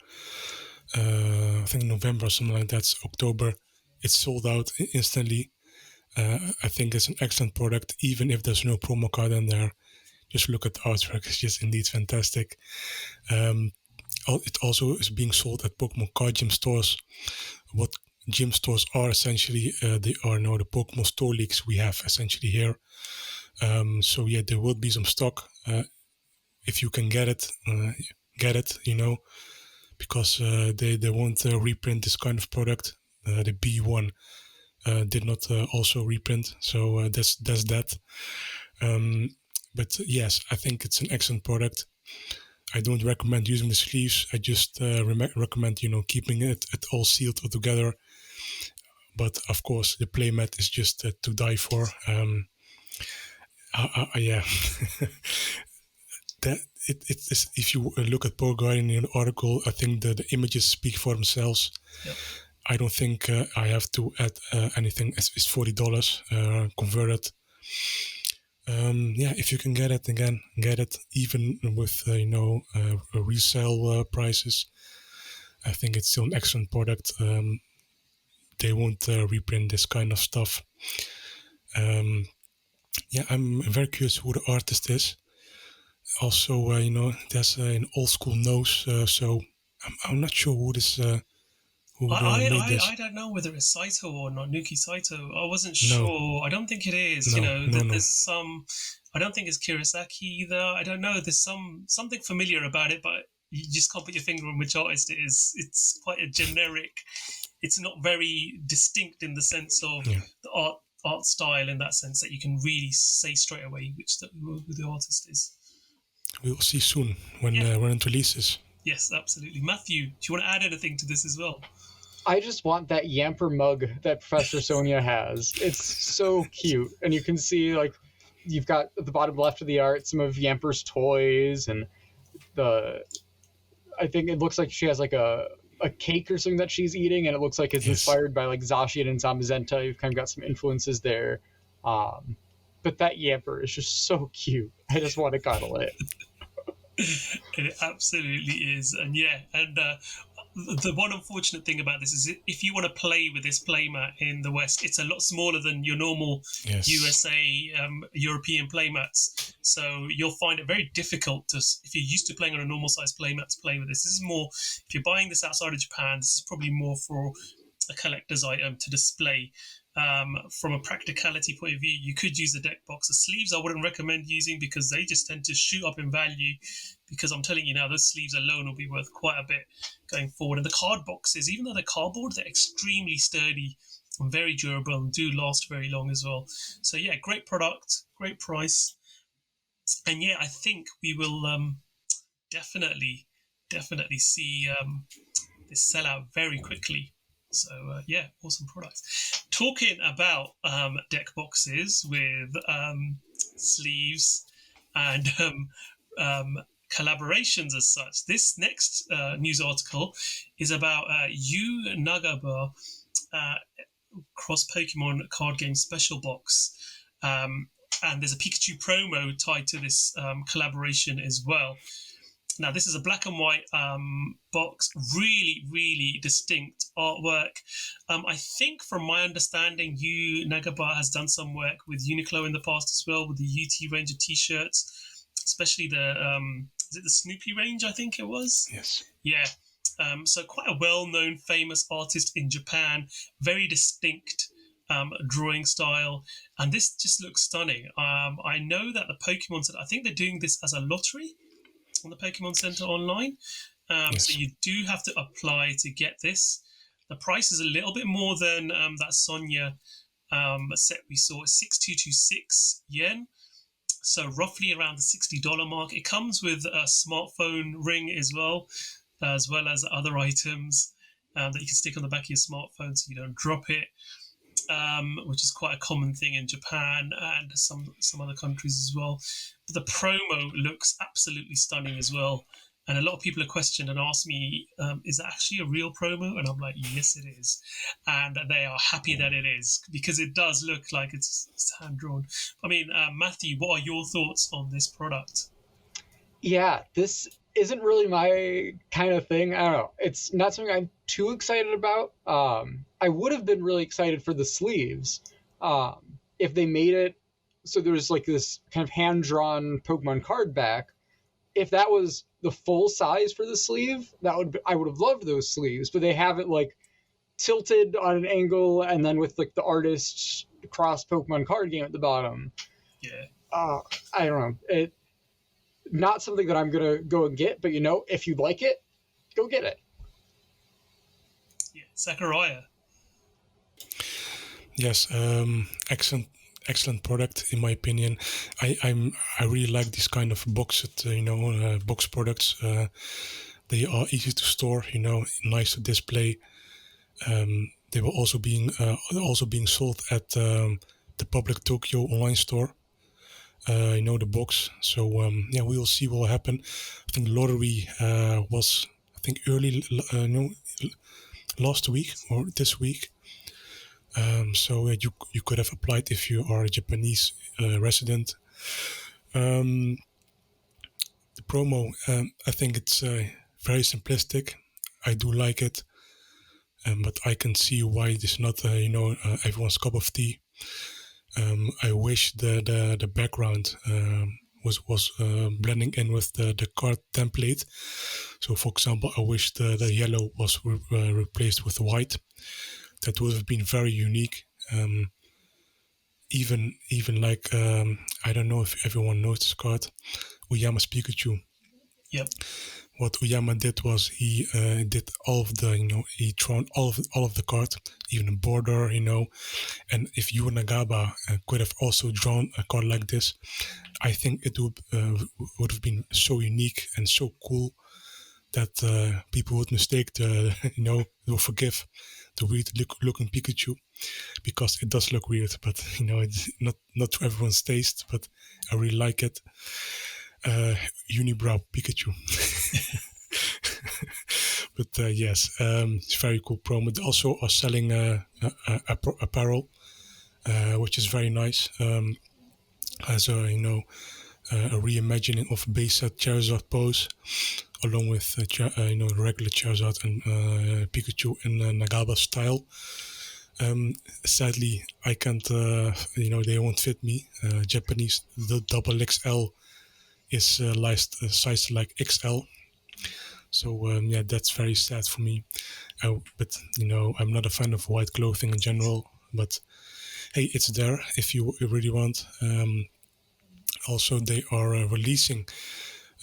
I think November or something like that, October, it's sold out instantly. I think it's an excellent product, even if there's no promo code in there. Just look at the artwork; it's just indeed fantastic. It also is being sold at Pokemon card gym stores. What gym stores are essentially, they are now the Pokemon store leagues we have essentially here. So yeah, there will be some stock. If you can get it, you know, because they won't reprint this kind of product. The B1 did not also reprint, so that's that. But yes, I think it's an excellent product. I don't recommend using the sleeves. I just recommend, you know, keeping it all sealed all together. But of course, the playmat is just to die for. Yeah, that it is. If you look at PokeGuardian in the article, I think the images speak for themselves. Yep. I don't think I have to add anything. It's $40 converted. Yeah, if you can get it again, get it even with resale prices. I think it's still an excellent product. They won't reprint this kind of stuff. Yeah, I'm very curious who the artist is. Also, there's an old school nose, so I'm not sure who this. I don't know whether it's Saito or not, Nuki Saito. I wasn't sure. I don't think it is. There's some. I don't think it's Kurosaki either. I don't know. There's something familiar about it, but you just can't put your finger on which artist it is. It's quite a generic. It's not very distinct in the sense of the art style, in that sense that you can really say straight away who the artist is. We will see soon when it releases. Yes, absolutely. Matthew, do you want to add anything to this as well? I just want that Yamper mug that Professor Sonia has. It's so cute. And you can see, like, you've got at the bottom left of the art some of Yamper's toys, and I think it looks like she has like a cake or something that she's eating, and it looks like it's inspired by like Zacian and Zamazenta. You've kind of got some influences there. But that Yamper is just so cute. I just want to cuddle it. It absolutely is. And the one unfortunate thing about this is if you want to play with this playmat in the West, it's a lot smaller than your normal USA European playmats. So you'll find it very difficult if you're used to playing on a normal size playmat to play with this. This is more, if you're buying this outside of Japan, this is probably more for a collector's item to display. From a practicality point of view, you could use the deck box. The sleeves I wouldn't recommend using because they just tend to shoot up in value, because I'm telling you now, those sleeves alone will be worth quite a bit going forward. And the card boxes, even though they're cardboard, they're extremely sturdy and very durable and do last very long as well. So yeah, great product, great price. And yeah, I think we will definitely see this sell out very quickly. So awesome products. Talking about deck boxes with sleeves and collaborations as such. This next news article is about NAGABA cross Pokemon card game special box. And there's a Pikachu promo tied to this collaboration as well. Now, this is a black and white box, really, really distinct artwork. I think, from my understanding, NAGABA has done some work with Uniqlo in the past as well, with the UT range of T-shirts, especially is it the Snoopy range, I think it was? Yes. Yeah. So quite a well-known, famous artist in Japan, very distinct drawing style, and this just looks stunning. I know that the Pokemon Center, I think they're doing this as a lottery on the Pokemon Center online. Yes. So you do have to apply to get this. The price is a little bit more than that Sonia set we saw, 6226 yen. So roughly around the $60 mark. It comes with a smartphone ring as well as other items that you can stick on the back of your smartphone so you don't drop it. Which is quite a common thing in Japan and some other countries as well. But the promo looks absolutely stunning as well. And a lot of people have questioned and asked me, is that actually a real promo? And I'm like, yes, it is. And they are happy that it is, because it does look like it's hand-drawn. I mean, Matthew, what are your thoughts on this product? Yeah, this isn't really my kind of thing. I don't know. It's not something I'm too excited about. I would have been really excited for the sleeves if they made it so there was like this kind of hand-drawn Pokemon card back. If that was the full size for the sleeve, I would have loved those sleeves, but they have it like tilted on an angle and then with like the artist's cross Pokemon card game at the bottom. Yeah. I don't know. It not something that I'm gonna go and get, but if you like it, go get it. Yeah, Zakariya. Yes, excellent product in my opinion. I really like this kind of box products. They are easy to store, nice to display. They were also being sold at the public Tokyo online store. The box. So we will see what will happen. I think lottery was early last week or this week. So you could have applied if you are a Japanese resident. The promo, I think it's very simplistic. I do like it, but I can see why it is not everyone's cup of tea. I wish the background was blending in with the card template. So, for example, I wish the yellow was replaced with white. That would have been very unique. Even like I don't know if everyone knows this card, Uyama's Pikachu. Yep. What Uyama did was he did all of the he drawn all of the card, even the border, and if you and NAGABA could have also drawn a card like this, I think it would have been so unique and so cool that people would mistake will forgive the weird looking Pikachu, because it does look weird, but it's not to everyone's taste, but I really like it. Unibrow Pikachu. But yes, it's very cool promo. They also are selling apparel, which is very nice. As a reimagining of Base Set Charizard pose, along with regular Charizard and Pikachu in NAGABA style. Sadly, I can't. They won't fit me. Japanese, the double XL is sized like XL. So that's very sad for me. But I'm not a fan of white clothing in general. But hey, it's there if you really want. Also, they are releasing.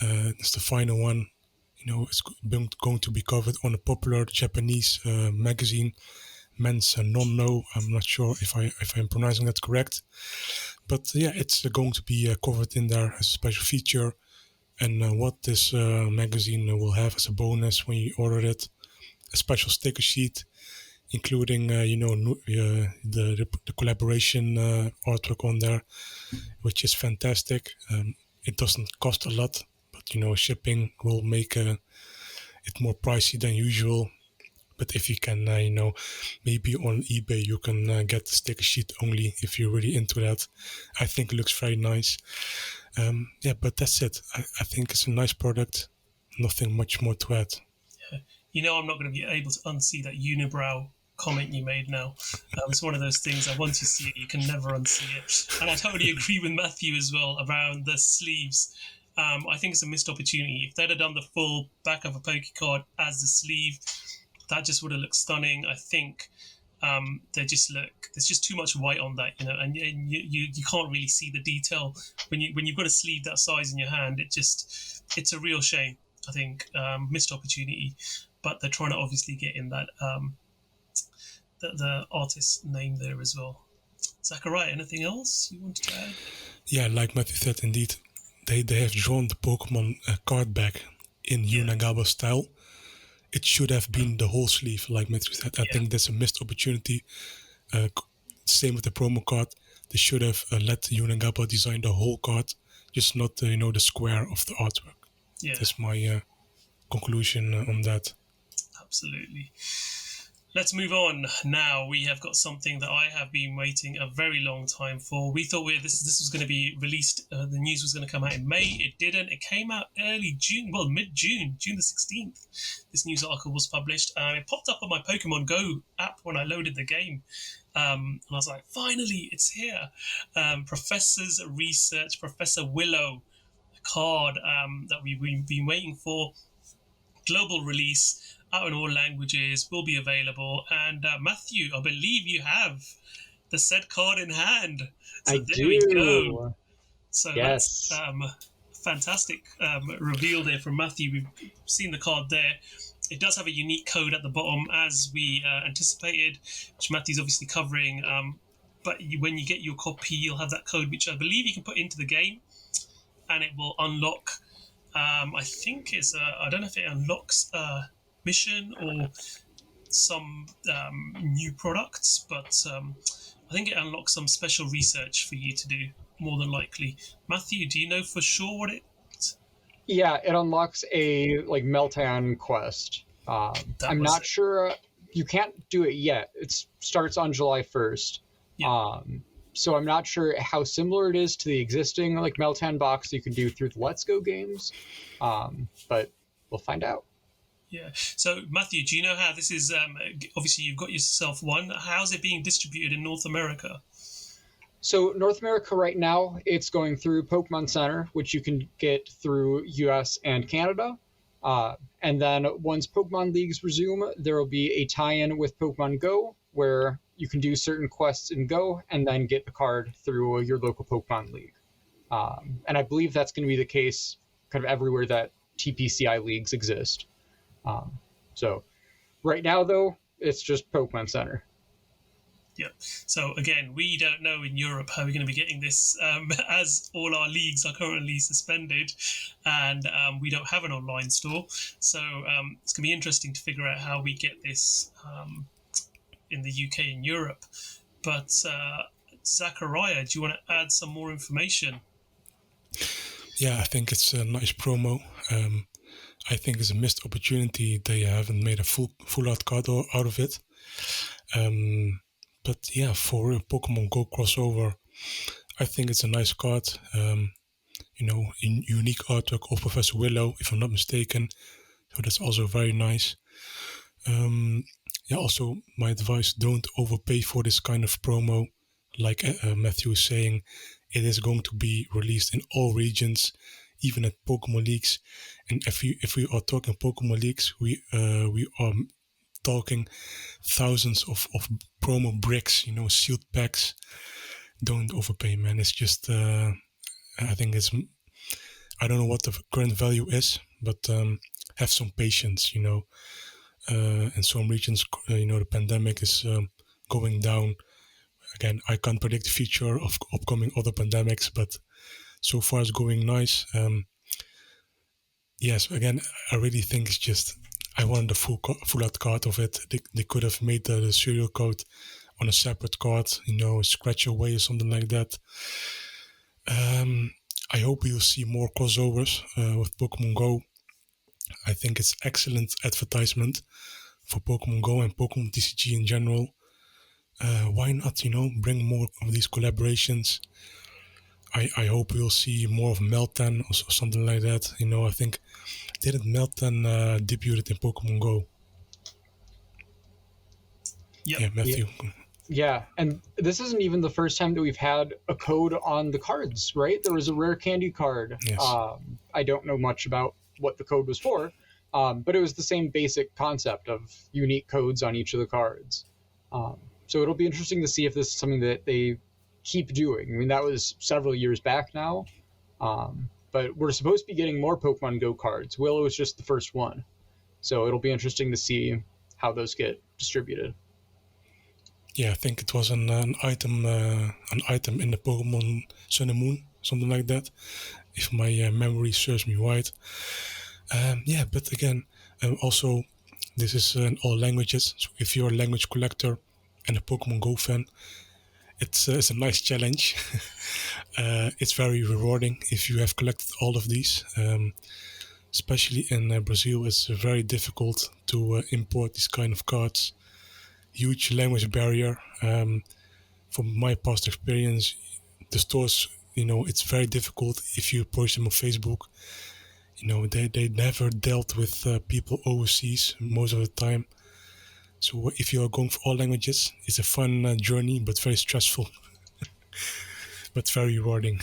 It's the final one. It's going to be covered on a popular Japanese magazine, Men's Non-No. I'm not sure if I'm pronouncing that correct. But it's going to be covered in there as a special feature. And what this magazine will have as a bonus when you order it, a special sticker sheet, including the collaboration artwork on there, which is fantastic. It doesn't cost a lot, but but shipping will make it more pricey than usual. But if you can, maybe on eBay you can get the sticker sheet only if you're really into that. I think it looks very nice. But that's it. I think it's a nice product. Nothing much more to add. Yeah. I'm not going to be able to unsee that unibrow comment you made now. It's one of those things that once you see it, you can never unsee it. And I totally agree with Matthew as well around the sleeves. I think it's a missed opportunity. If they'd have done the full back of a PokeCard as the sleeve, that just would have looked stunning. I think there's just too much white on that, and you can't really see the detail when you've got a sleeve that size in your hand. It's a real shame. I think missed opportunity, but they're trying to obviously get in that the artist's name there as well. Zakariya, anything else you wanted to add? Yeah, like Matthew said, indeed, they have drawn the Pokemon card back in NAGABA style. It should have been the whole sleeve, like Matthew said. I think that's a missed opportunity. Same with the promo card. They should have let NAGABA design the whole card, just not the square of the artwork. Yeah. That's my conclusion on that. Absolutely. Let's move on. Now we have got something that I have been waiting a very long time for. We thought this was going to be released. The news was going to come out in May. It didn't. It came out early June. Well, mid-June, June the 16th. This news article was published. It popped up on my Pokemon Go app when I loaded the game. And I was like, finally, it's here. Professor's Research, Professor Willow, a card that we've been waiting for. Global release. Out in all languages, will be available. And Matthew, I believe you have the said card in hand. So there we go. So yes. That's fantastic reveal there from Matthew. We've seen the card there. It does have a unique code at the bottom, as we anticipated, which Matthew's obviously covering. But when you get your copy, you'll have that code, which I believe you can put into the game, and it will unlock. I think I don't know if it unlocks mission or some new products, but I think it unlocks some special research for you to do, more than likely. Matthew, do you know for sure what it? Yeah, it unlocks a Meltan quest. I'm not sure. You can't do it yet. It starts on July 1st. Yeah. So I'm not sure how similar it is to the existing Meltan box you can do through the Let's Go games, but we'll find out. Yeah. So, Matthew, do you know how this is? Obviously, you've got yourself one. How's it being distributed in North America? So, North America right now, it's going through Pokemon Center, which you can get through US and Canada. And then once Pokemon Leagues resume, there will be a tie-in with Pokemon Go, where you can do certain quests in Go and then get the card through your local Pokemon League. And I believe that's going to be the case kind of everywhere that TPCI leagues exist. So right now, though, it's just Pokemon Center. Yep. So again, we don't know in Europe how we're going to be getting this, as all our leagues are currently suspended, and we don't have an online store. So it's going to be interesting to figure out how we get this in the UK and Europe. But Zakariya, do you want to add some more information? Yeah, I think it's a nice promo. I think it's a missed opportunity. They haven't made a full art card out of it. But yeah, for a Pokemon Go crossover, I think it's a nice card. Unique artwork of Professor Willow, if I'm not mistaken. So that's also very nice. Also my advice, don't overpay for this kind of promo. Like Matthew is saying, it is going to be released in all regions, even at Pokemon Leagues. And if we are talking Pokemon Leagues, we are talking thousands of promo bricks, sealed packs. Don't overpay, man. It's just, I think I don't know what the current value is, but have some patience, in some regions, the pandemic is going down. Again, I can't predict the future of upcoming other pandemics, but so far it's going nice. Yes, again, I really think it's just, I wanted the full art card of it. They could have made the serial code on a separate card, scratch away or something like that. I hope we'll see more crossovers with Pokemon Go. I think it's excellent advertisement for Pokemon Go and Pokemon TCG in general. Why not, bring more of these collaborations? I hope we'll see more of Meltan or something like that. I think, didn't Meltan debuted in Pokemon Go? Yep. Yeah, Matthew. Yeah, and this isn't even the first time that we've had a code on the cards, right? There was a rare candy card. Yes. I don't know much about what the code was for, but it was the same basic concept of unique codes on each of the cards. So it'll be interesting to see if this is something that they keep doing. I mean, that was several years back now, but we're supposed to be getting more Pokemon Go cards. Willow is just the first one, so it'll be interesting to see how those get distributed. Yeah, I think it was an item in the Pokemon Sun and Moon, something like that, if my memory serves me right. But again, also, this is in all languages. So if you're a language collector and a Pokemon Go fan, it's a nice challenge. It's very rewarding if you have collected all of these. Especially in Brazil, it's very difficult to import these kind of cards. Huge language barrier. From my past experience, the stores, it's very difficult if you approach them on Facebook. They never dealt with people overseas most of the time. So if you are going for all languages, it's a fun journey, but very stressful, but very rewarding.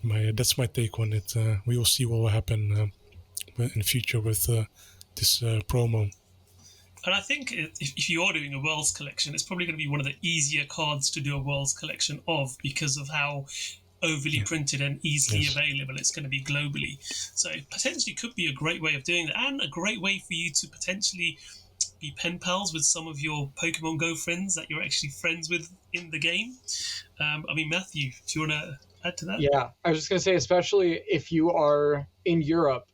That's my take on it. We will see what will happen in the future with this promo. And I think if you are doing a Worlds collection, it's probably going to be one of the easier cards to do a Worlds collection of because of how overly printed and easily available it's going to be globally. So it potentially could be a great way of doing that, and a great way for you to potentially be pen pals with some of your Pokemon Go friends that you're actually friends with in the game. Matthew, do you want to add to that? Yeah, I was just going to say, especially if you are in Europe,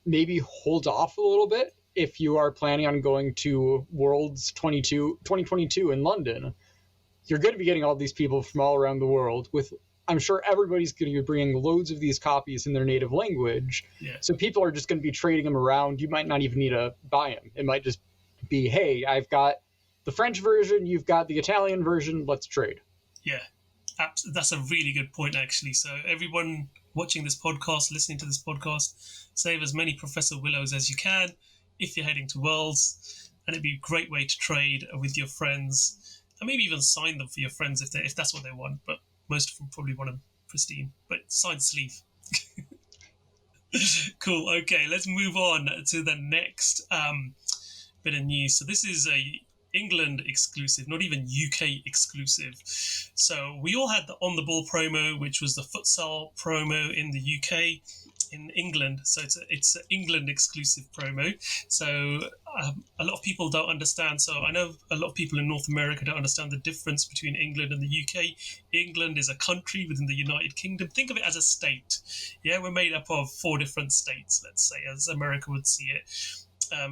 maybe hold off a little bit. If you are planning on going to Worlds 2022 in London, you're going to be getting all these people from all around the world. I'm sure everybody's going to be bringing loads of these copies in their native language. Yeah. So people are just going to be trading them around. You might not even need to buy them. It might just be, hey, I've got the French version, you've got the Italian version, let's trade. Yeah, that's a really good point, actually. So everyone watching this podcast, listening to this podcast, save as many Professor Willows as you can if you're heading to Worlds, and it'd be a great way to trade with your friends, and maybe even sign them for your friends if that's what they want. But most of them probably want them pristine, but signed sleeve. Cool. Okay, let's move on to the next bit of news. So this is a England exclusive, not even UK exclusive. So we all had the On the Ball promo, which was the Futsal promo in the UK. In England, so it's an England exclusive promo. So a lot of people don't understand. So I know a lot of people in North America don't understand the difference between England and the UK. England is a country within the United Kingdom. Think of it as a state. Yeah, we're made up of 4 different states, let's say, as America would see it.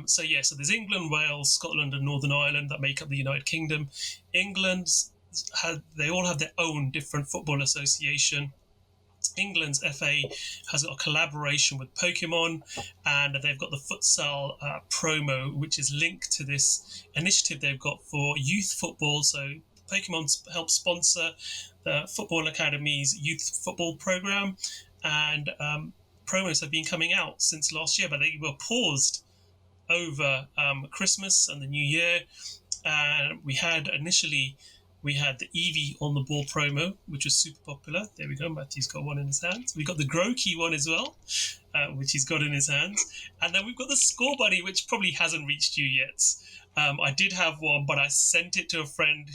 So there's England, Wales, Scotland, and Northern Ireland that make up the United Kingdom. They all have their own different football association. England's FA has got a collaboration with Pokemon, and they've got the Futsal promo, which is linked to this initiative they've got for youth football. So Pokemon helps sponsor the Football Academy's youth football program, and promos have been coming out since last year, but they were paused over Christmas and the New Year. We had the Eevee on the ball promo, which was super popular. There we go. Matthew's got one in his hands. We got the Grokey one as well, which he's got in his hands. And then we've got the Scorbunny, which probably hasn't reached you yet. I did have one, but I sent it to a friend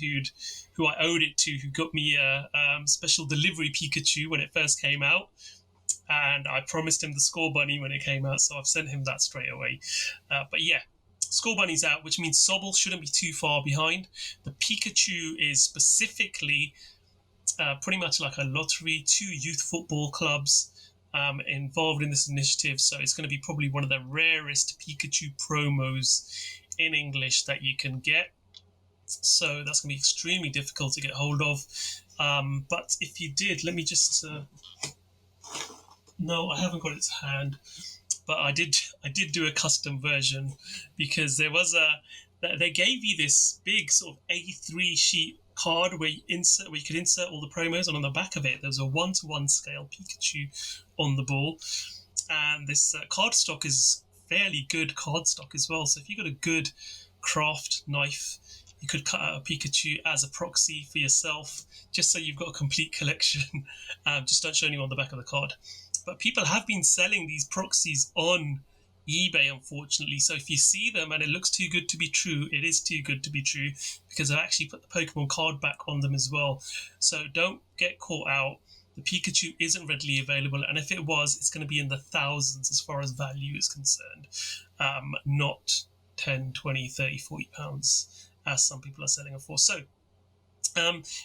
who I owed it to, who got me a special delivery Pikachu when it first came out. And I promised him the Scorbunny when it came out, so I've sent him that straight away. But yeah. Scorbunny's out, which means Sobble shouldn't be too far behind. The Pikachu is specifically pretty much like a lottery. 2 youth football clubs involved in this initiative, so it's going to be probably one of the rarest Pikachu promos in English that you can get. So that's going to be extremely difficult to get hold of. But if you did, let me just No, I haven't got its hand, but I did do a custom version because there was they gave you this big sort of A3 sheet card where you could insert all the promos, and on the back of it there was a 1-to-1 scale Pikachu on the ball, and this card stock is fairly good card stock as well. So if you got a good craft knife, you could cut out a Pikachu as a proxy for yourself, just so you've got a complete collection. Just don't show anyone the back of the card. But people have been selling these proxies on eBay, unfortunately. So if you see them and it looks too good to be true, it is too good to be true, because I've actually put the Pokemon card back on them as well. So don't get caught out. The Pikachu isn't readily available, and if it was, it's going to be in the thousands as far as value is concerned, not 10, 20, 30, 40 pounds, as some people are selling it for. So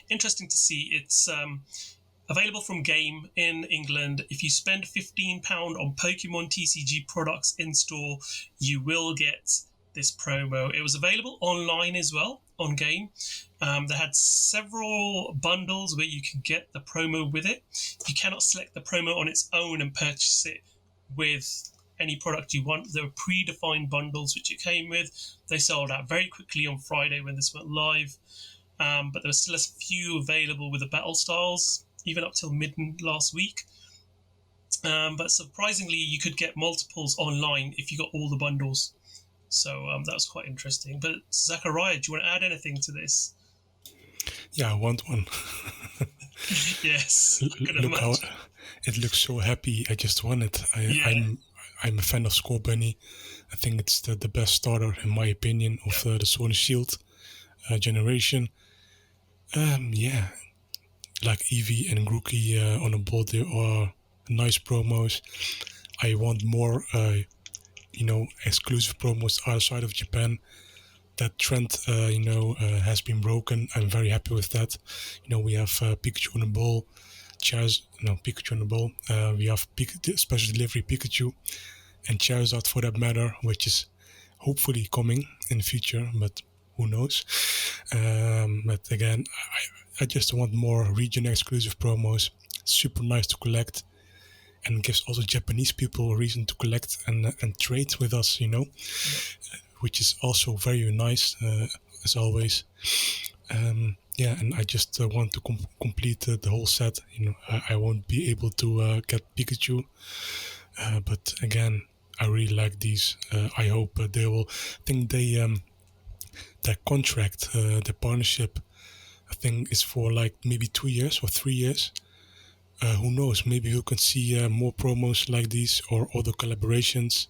interesting to see. It's available from Game in England. If you spend £15 on Pokemon TCG products in store, you will get this promo. It was available online as well on Game. They had several bundles where you can get the promo with it. You cannot select the promo on its own and purchase it with any product you want. There were predefined bundles which it came with. They sold out very quickly on Friday when this went live. But there was still a few available with the battle styles, even up till mid last week. But surprisingly, you could get multiples online if you got all the bundles. So that was quite interesting. But Zakariya, do you want to add anything to this? Yeah, I want one. Yes. Look how it looks so happy. I just want it. I'm a fan of Scorbunny. I think it's the best starter, in my opinion, of the Sword and Shield generation. Like Eevee and Grookey on a board, there are nice promos. I want more, exclusive promos outside of Japan. That trend, has been broken. I'm very happy with that. We have Pikachu on the ball, Pikachu on the ball. We have special delivery Pikachu and Charizard for that matter, which is hopefully coming in the future, but who knows? But again, I just want more region exclusive promos. Super nice to collect, and gives also Japanese people a reason to collect and trade with us, which is also very nice, as always. And I just want to complete the whole set. I won't be able to get Pikachu, but again, I really like these. I hope they will. I think their contract, the partnership, I think is for like maybe 2 years or 3 years. Who knows? Maybe we can see more promos like these or other collaborations.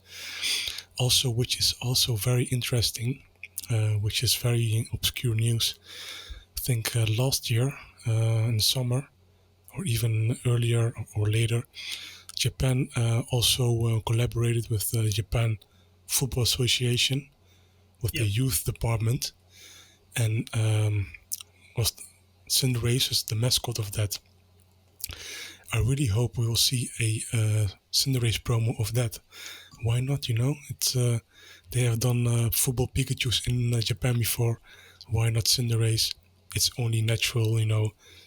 Also, which is also very interesting, which is very obscure news. I think last year in the summer, or even earlier or later, Japan also collaborated with the Japan Football Association with the youth department, and was Cinderace is the mascot of that. I really hope we will see a Cinderace promo of that. Why not? It's they have done football Pikachus in Japan before. Why not Cinderace? It's only natural,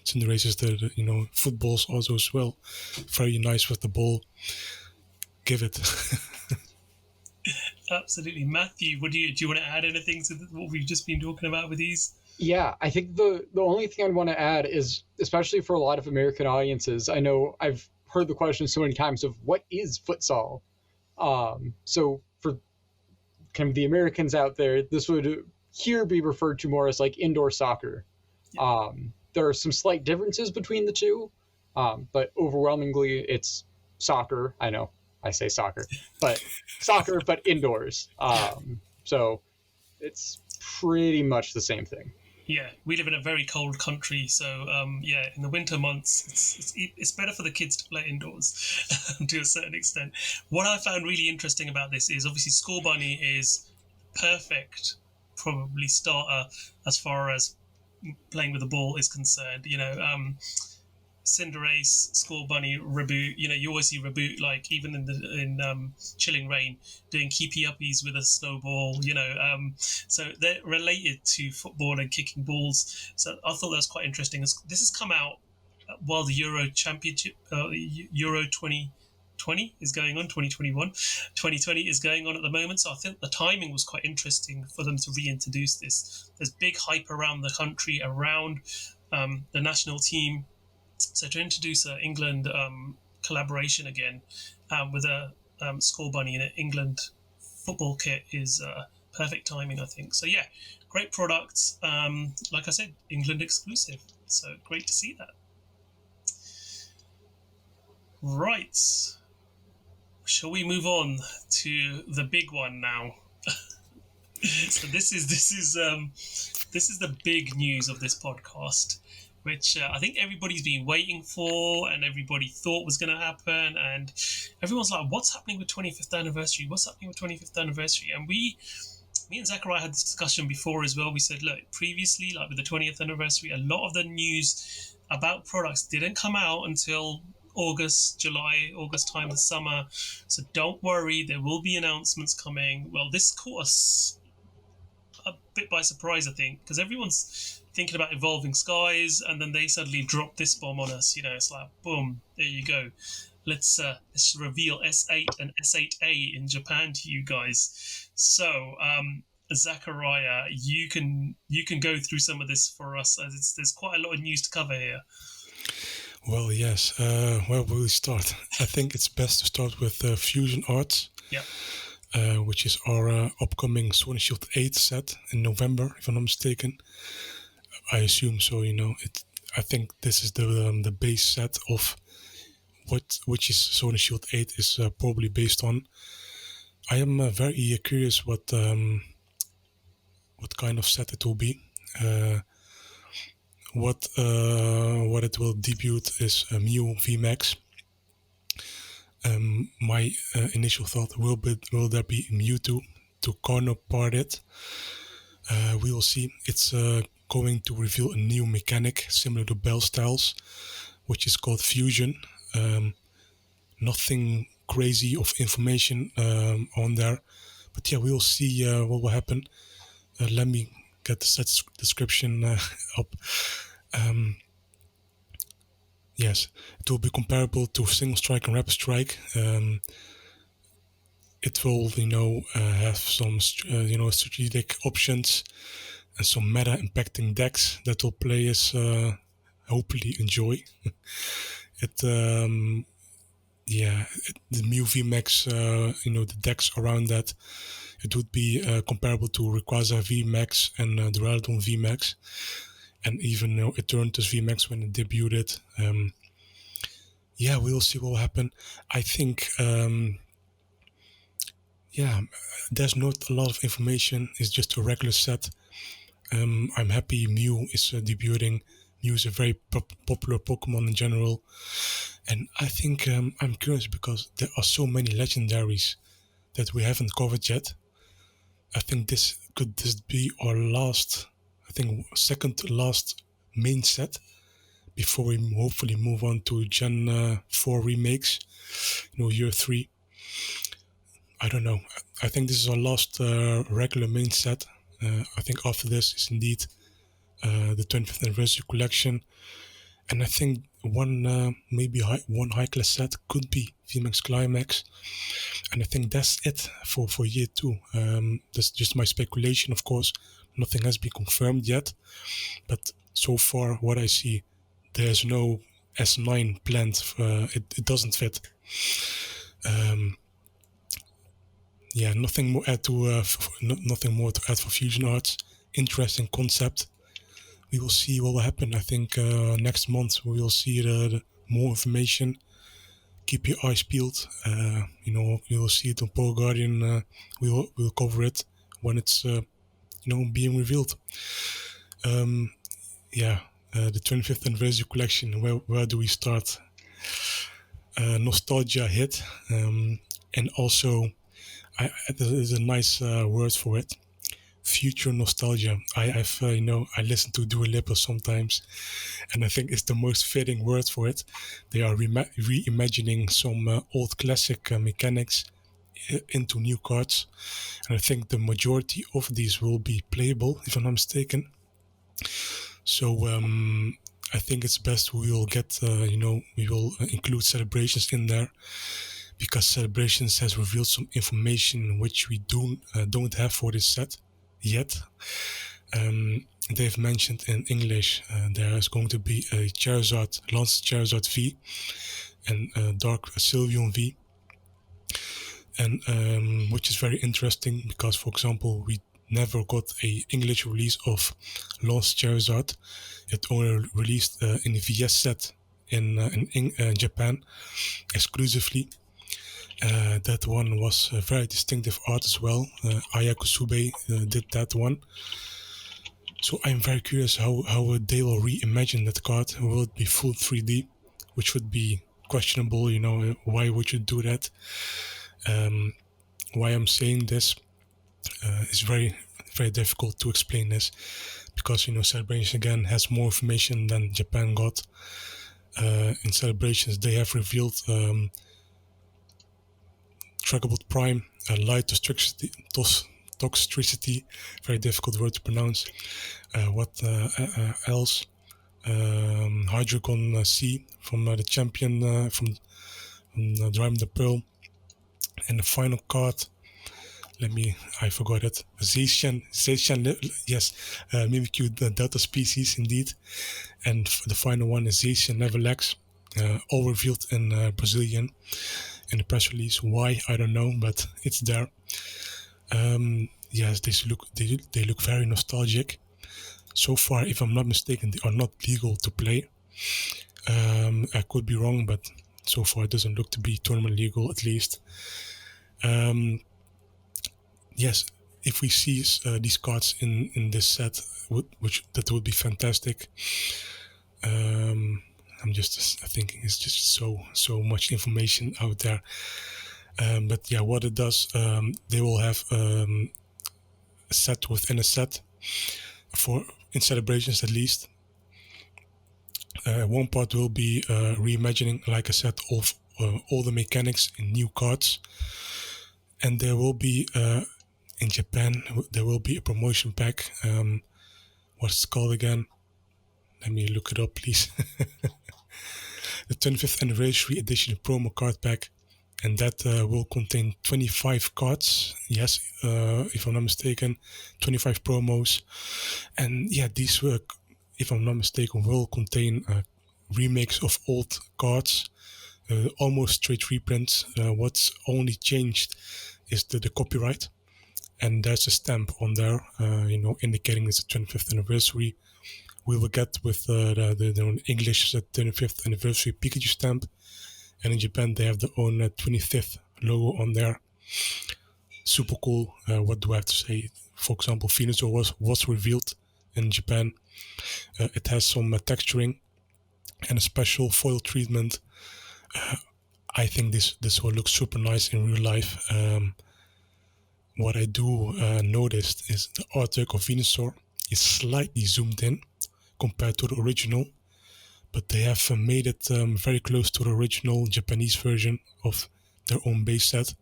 Cinderace is the footballs also as well. Very nice with the ball. Give it. Absolutely. Matthew, do you want to add anything to what we've just been talking about with these? Yeah, I think the only thing I'd want to add is, especially for a lot of American audiences, I know I've heard the question so many times of what is futsal? So for kind of the Americans out there, this would here be referred to more as like indoor soccer. Yeah. There are some slight differences between the two, but overwhelmingly it's soccer. I know I say soccer, but soccer, but indoors. So it's pretty much the same thing. Yeah, we live in a very cold country, so in the winter months, it's better for the kids to play indoors to a certain extent. What I found really interesting about this is obviously Scorbunny is perfect, probably starter as far as playing with the ball is concerned. Cinderace, Scorbunny, Reboot. You always see Reboot, like even in Chilling Reign, doing keepy uppies with a snowball. So they're related to football and kicking balls. So I thought that was quite interesting. This has come out while the Euro Championship, Euro 20 2020 is going on, 2021. 2020 is going on at the moment, so I think the timing was quite interesting for them to reintroduce this. There's big hype around the country, around the national team. So to introduce an England collaboration again with a Scorbunny in an England football kit is perfect timing, I think. So yeah, great products. Like I said, England exclusive. So great to see that. Right. Shall we move on to the big one now? So this is the big news of this podcast, which I think everybody's been waiting for and everybody thought was going to happen. And everyone's like, what's happening with 25th anniversary? What's happening with 25th anniversary? And me and Zakariya had this discussion before as well. We said, look, previously, like with the 20th anniversary, a lot of the news about products didn't come out until August time, the summer. So don't worry, there will be announcements coming. Well, this caught us a bit by surprise, I think, because everyone's thinking about Evolving Skies, and then they suddenly drop this bomb on us. It's like, boom, there you go. Let's reveal S8 and S8A in Japan to you guys. So, Zakariya, you can go through some of this for us. There's quite a lot of news to cover here. Well, yes. Where will we start? I think it's best to start with Fusion Arts, which is our upcoming Sword and Shield 8 set in November, if I'm not mistaken. I assume so. I think this is the base set of which is Sword and Shield 8 is probably based on. I am very curious what kind of set it will be. What it will debut is Mew VMAX. My initial thought will there be Mewtwo to counterpart it? We will see. It's going to reveal a new mechanic similar to Bell Styles, which is called Fusion. Nothing crazy of information on there, but yeah, we will see what will happen. Let me get the set description up. Yes, it will be comparable to Single Strike and Rapid Strike. It will, have some, strategic options and some meta impacting decks that will players hopefully enjoy. The Mew VMAX, the decks around that, it would be comparable to Rayquaza VMAX and Duraludon VMAX, and even Eternatus VMAX when it debuted. We will see what will happen. I think, there's not a lot of information. It's just a regular set. I'm happy Mew is debuting. Mew is a very popular Pokemon in general. And I think I'm curious because there are so many legendaries that we haven't covered yet. I think this could be our second to last main set before we hopefully move on to Gen 4 remakes, year 3. I don't know. I think this is our last regular main set. I think after this is indeed the 25th anniversary collection. And I think one high class set could be VMAX Climax. And I think that's it for year 2. That's just my speculation, of course. Nothing has been confirmed yet. But so far, what I see, there's no S9 planned. It doesn't fit. Nothing more to add for Fusion Arts. Interesting concept. We will see what will happen. I think next month we will see the more information. Keep your eyes peeled. You will see it on PokeGuardian. We'll cover it when it's being revealed. The 25th anniversary collection. Where do we start? Nostalgia hit, and also there's a nice word for it. Future nostalgia. I listen to Dua Lipa sometimes, and I think it's the most fitting word for it. They are reimagining some old classic mechanics into new cards, and I think the majority of these will be playable, if I'm not mistaken. So I think it's best we will get, we will include celebrations in there. because Celebrations has revealed some information which we don't have for this set yet. They've mentioned in English there is going to be a Charizard, Lance Charizard V, and a Dark Sylveon V, and which is very interesting because, for example, we never got a English release of Lance Charizard. It only released in the VS set in Japan exclusively. That one was a very distinctive art as well. Aya Kusube did that one. So I'm very curious how they will reimagine that card. Will it be full 3D, which would be questionable, why would you do that? Why I'm saying this is very, very difficult to explain this, because, Celebrations again has more information than Japan got. In Celebrations, they have revealed Tragabot Prime, Light Toxicity, very difficult word to pronounce. What else? Hydreigon C from the champion from Diamond the Pearl. And the final card, I forgot it. Zacian, yes, Mimikyu Delta species indeed. And the final one is Zacian Neverlex, all revealed in Brazilian in the press release. Why, I don't know, but it's there. Yes, they look very nostalgic. So far, if I'm not mistaken, they are not legal to play. I could be wrong, but so far it doesn't look to be tournament legal, at least. Yes, if we see these cards in this set, that would be fantastic. I'm just thinking it's just so much information out there. But yeah, what it does, they will have a set within a set in Celebrations at least. One part will be reimagining, like I said, of all the mechanics in new cards, and there will be in Japan there will be a promotion pack. What's it called again? Let me look it up, please. The 25th anniversary edition promo card pack, and that will contain 25 cards. Yes, if I'm not mistaken, 25 promos, and yeah, these work, if I'm not mistaken, will contain remakes of old cards, almost straight reprints. What's only changed is the copyright, and there's a stamp on there, indicating it's the 25th anniversary. We will get with the English 25th anniversary Pikachu stamp, and in Japan they have their own 25th logo on there. Super cool. What do I have to say? For example, Venusaur was revealed in Japan. It has some texturing and a special foil treatment. I think this will look super nice in real life. What I do notice is the artwork of Venusaur is slightly zoomed in compared to the original, but they have made it very close to the original Japanese version of their own base set.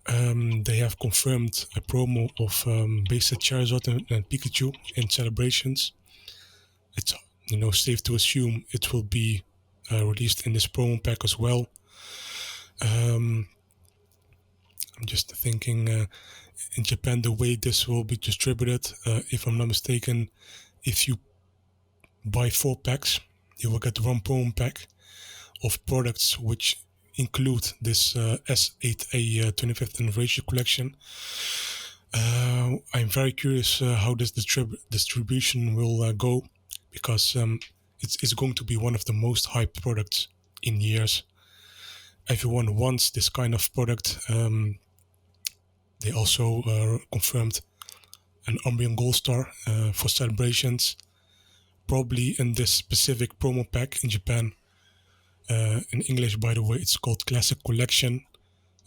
They have confirmed a promo of Base Set Charizard and Pikachu in Celebrations. It's safe to assume it will be released in this promo pack as well. I'm just thinking in Japan the way this will be distributed, if I'm not mistaken, if you buy 4 packs, you will get 1 promo pack of products which include this S8A 25th anniversary collection. I'm very curious how this distribution will go, because it's going to be one of the most hyped products in years. Everyone wants this kind of product. They also confirmed an Umbreon Gold Star for Celebrations, probably in this specific promo pack in Japan. In English, by the way, it's called Classic Collection,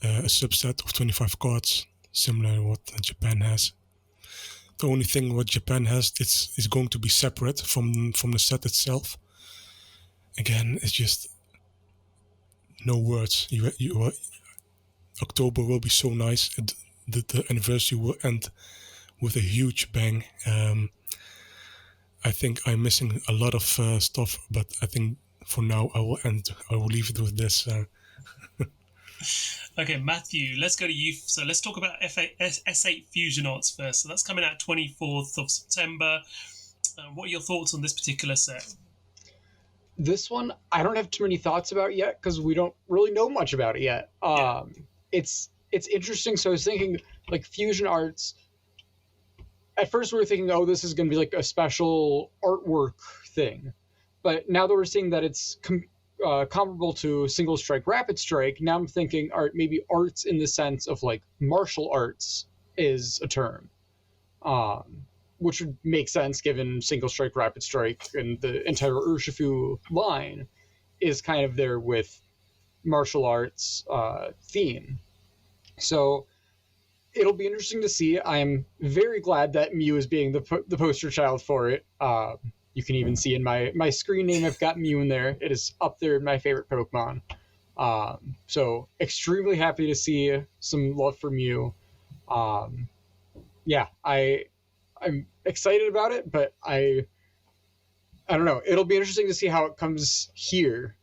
a subset of 25 cards, similar to what Japan has. The only thing what Japan has, is going to be separate from the set itself. Again, it's just no words. October will be so nice. The anniversary will end with a huge bang. I think I'm missing a lot of stuff, but I think for now I will leave it with this. Okay, Matthew, let's go to you. So let's talk about S8 Fusion Arts first. So that's coming out 24th of September. What are your thoughts on this particular set? This one, I don't have too many thoughts about yet because we don't really know much about it yet. It's interesting. So I was thinking, like, Fusion Arts, at first we were thinking, oh, this is going to be like a special artwork thing. But now that we're seeing that it's comparable to Single Strike, Rapid Strike, now I'm thinking, maybe arts in the sense of like martial arts is a term, which would make sense given Single Strike, Rapid Strike, and the entire Urshifu line is kind of there with martial arts theme. So it'll be interesting to see. I'm very glad that Mew is being the poster child for it. You can even see in my screen name, I've got Mew in there. It is up there in my favorite Pokemon. So extremely happy to see some love for Mew. Yeah, I'm excited about it, but I don't know. It'll be interesting to see how it comes here.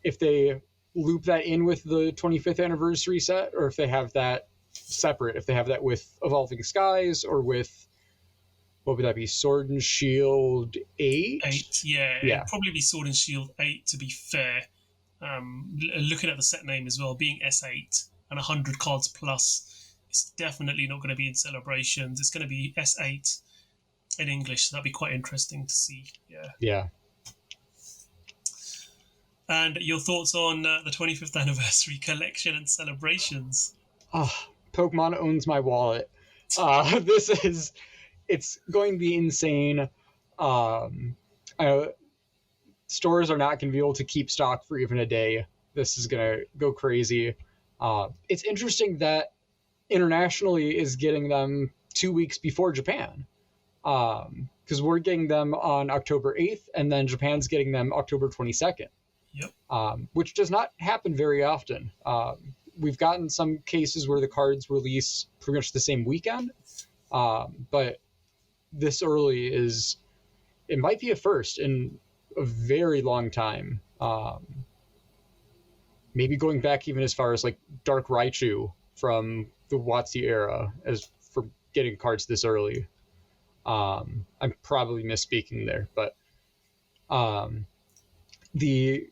If they loop that in with the 25th anniversary set, or if they have that separate, if they have that with Evolving Skies, or with, what would that be, Sword and Shield 8? 8, yeah. It'd probably be Sword and Shield 8, to be fair. Looking at the set name as well, being S8 and 100 cards plus, it's definitely not going to be in celebrations. It's going to be S8 in English, so that'd be quite interesting to see. Yeah. And your thoughts on the 25th anniversary collection and celebrations? Pokemon owns my wallet. It's going to be insane. Stores are not going to be able to keep stock for even a day. This is going to go crazy. It's interesting that internationally is getting them 2 weeks before Japan. Because we're getting them on October 8th, and then Japan's getting them October 22nd. Yep. Which does not happen very often. We've gotten some cases where the cards release pretty much the same weekend, but this early it might be a first in a very long time. Maybe going back even as far as like Dark Raichu from the WotC era as for getting cards this early. I'm probably misspeaking there, but the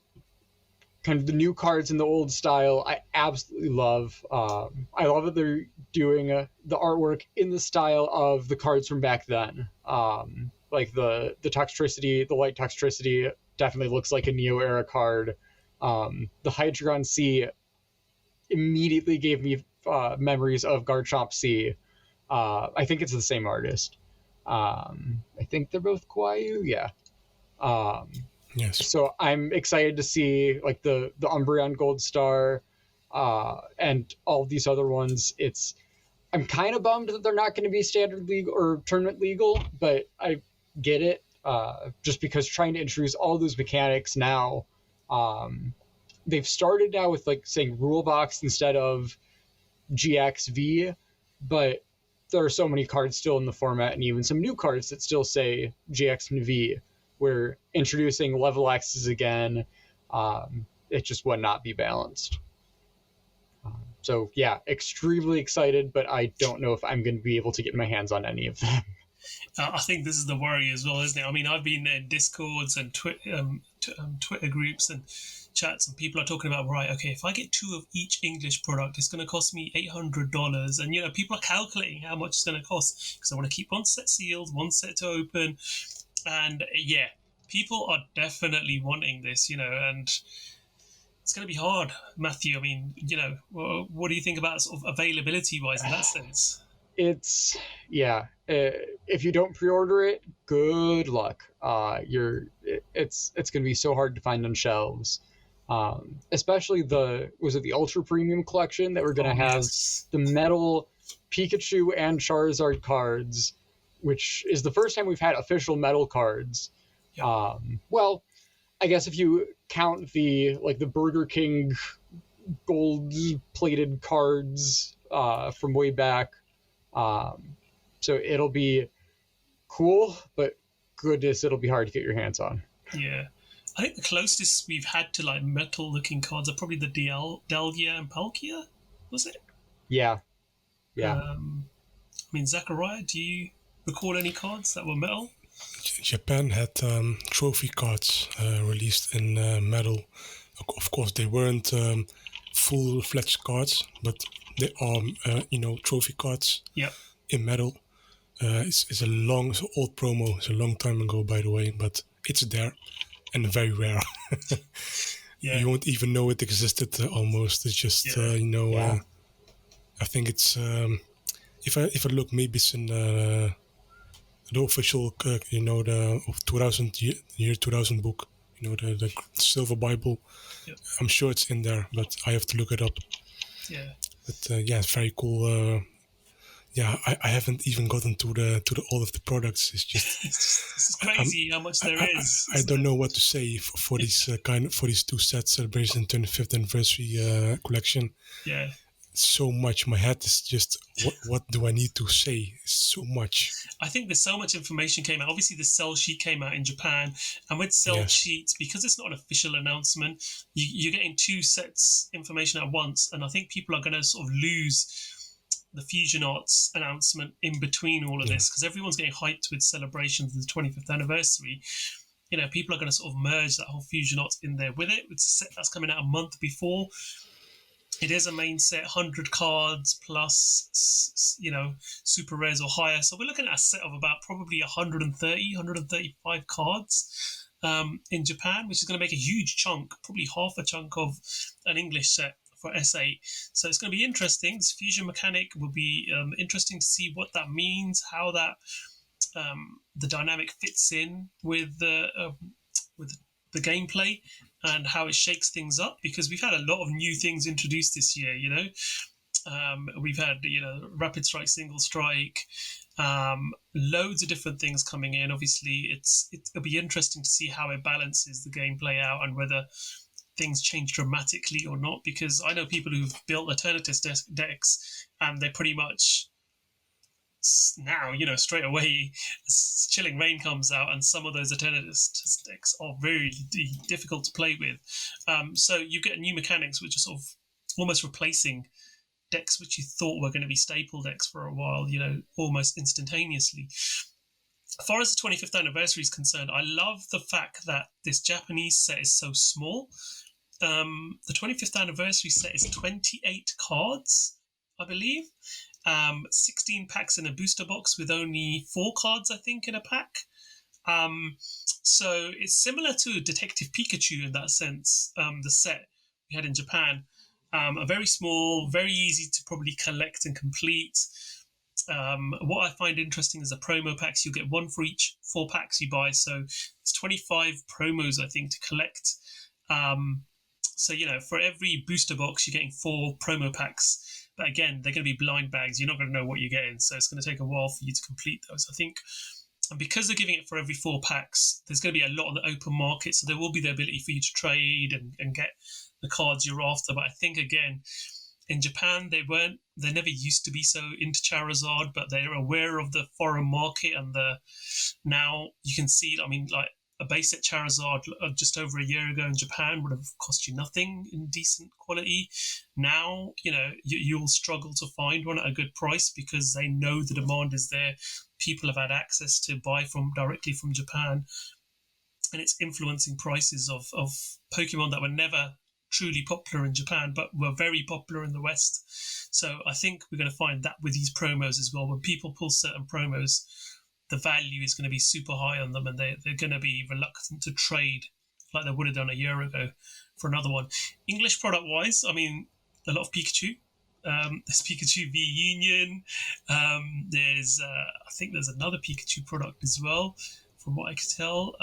kind of the new cards in the old style, I absolutely love. I love that they're doing the artwork in the style of the cards from back then. Like the Toxtricity, the Light Toxtricity definitely looks like a Neo era card. The Hydreigon C immediately gave me memories of Garchomp C. I think it's the same artist. I think they're both Kwayu, yeah. Yes. So I'm excited to see like the Umbreon Gold Star and all of these other ones. I'm kind of bummed that they're not going to be standard legal or tournament legal, but I get it. Just because trying to introduce all those mechanics now, they've started now with like saying rule box instead of GXV, but there are so many cards still in the format and even some new cards that still say GX and V. We're introducing level X's again. It just would not be balanced. So yeah, extremely excited, but I don't know if I'm going to be able to get my hands on any of them. I think this is the worry as well, isn't it? I mean, I've been in Discords and Twitter groups and chats, and people are talking about, right, okay, if I get 2 of each English product, it's going to cost me $800. And, people are calculating how much it's going to cost because I want to keep one set sealed, one set to open. And yeah, people are definitely wanting this, and it's going to be hard, Matthew. I mean, what do you think about sort of availability-wise in that sense? It's, yeah, if you don't pre-order it, good luck. It's going to be so hard to find on shelves. Especially the Ultra Premium Collection that we're going to have the metal Pikachu and Charizard cards, which is the first time we've had official metal cards. Yeah. Well, I guess if you count the Burger King gold-plated cards from way back. So it'll be cool, but goodness, it'll be hard to get your hands on. Yeah. I think the closest we've had to like metal-looking cards are probably the Delgia and Palkia, was it? Yeah. I mean, Zakariya, do you recall any cards that were metal? Japan had trophy cards released in metal. Of course, they weren't full-fledged cards, but they are, trophy cards in metal. It's an old promo. It's a long time ago, by the way, but it's there and very rare. You won't even know it existed almost. It's just, I think it's, if I look, maybe it's in the official, the 2000 book, the Silver Bible. Yep. I'm sure it's in there, but I have to look it up. Yeah. But it's very cool. I haven't even gotten to all of the products. It's just it's crazy how much there is. I don't know what to say for these for these two sets, Celebration 25th anniversary collection. Yeah. So much. My head is just what do I need to say? So much. I think there's so much information came out. Obviously, the sell sheet came out in Japan, and with sell sheets, because it's not an official announcement, you're getting two sets information at once, and I think people are going to sort of lose the Fusion Arts announcement in between all of this, because everyone's getting hyped with celebrations of the 25th anniversary. People are going to sort of merge that whole Fusion Arts in there with it. It's a set that's coming out a month before. It is a main set, 100 cards plus, super rares or higher. So we're looking at a set of about probably 135 cards in Japan, which is going to make a huge chunk, probably half a chunk of an English set for S8. So it's going to be interesting. This fusion mechanic will be interesting to see what that means, how that the dynamic fits in with the gameplay and how it shakes things up, because we've had a lot of new things introduced this year. We've had rapid strike, single strike, loads of different things coming in. Obviously it'll be interesting to see how it balances the gameplay out and whether things change dramatically or not, because I know people who've built alternative decks and they pretty much now, straight away, Chilling Reign comes out and some of those alternative decks are very difficult to play with. So you get new mechanics which are sort of almost replacing decks which you thought were going to be staple decks for a while, almost instantaneously. As far as the 25th anniversary is concerned, I love the fact that this Japanese set is so small. The 25th anniversary set is 28 cards, I believe. 16 packs in a booster box with only 4 cards, I think, in a pack. So it's similar to Detective Pikachu in that sense, the set we had in Japan. A very small, very easy to probably collect and complete. What I find interesting is the promo packs. You get 1 for each 4 packs you buy. So it's 25 promos, I think, to collect. So, for every booster box, you're getting 4 promo packs. But again, they're going to be blind bags. You're not going to know what you're getting. So it's going to take a while for you to complete those, I think. And because they're giving it for every 4 packs, there's going to be a lot on the open market. So there will be the ability for you to trade and get the cards you're after. But I think, again, in Japan, they never used to be so into Charizard, but they're aware of the foreign market. And now you can see, like a Base Set Charizard just over a year ago in Japan would have cost you nothing in decent quality. Now, you'll struggle to find one at a good price because they know the demand is there. People have had access to buy directly from Japan, and it's influencing prices of Pokemon that were never truly popular in Japan, but were very popular in the West. So I think we're going to find that with these promos as well. When people pull certain promos, the value is going to be super high on them, and they're going to be reluctant to trade like they would have done a year ago for another one. English product-wise, a lot of Pikachu. There's Pikachu v Union. There's I think there's another Pikachu product as well, from what I could tell.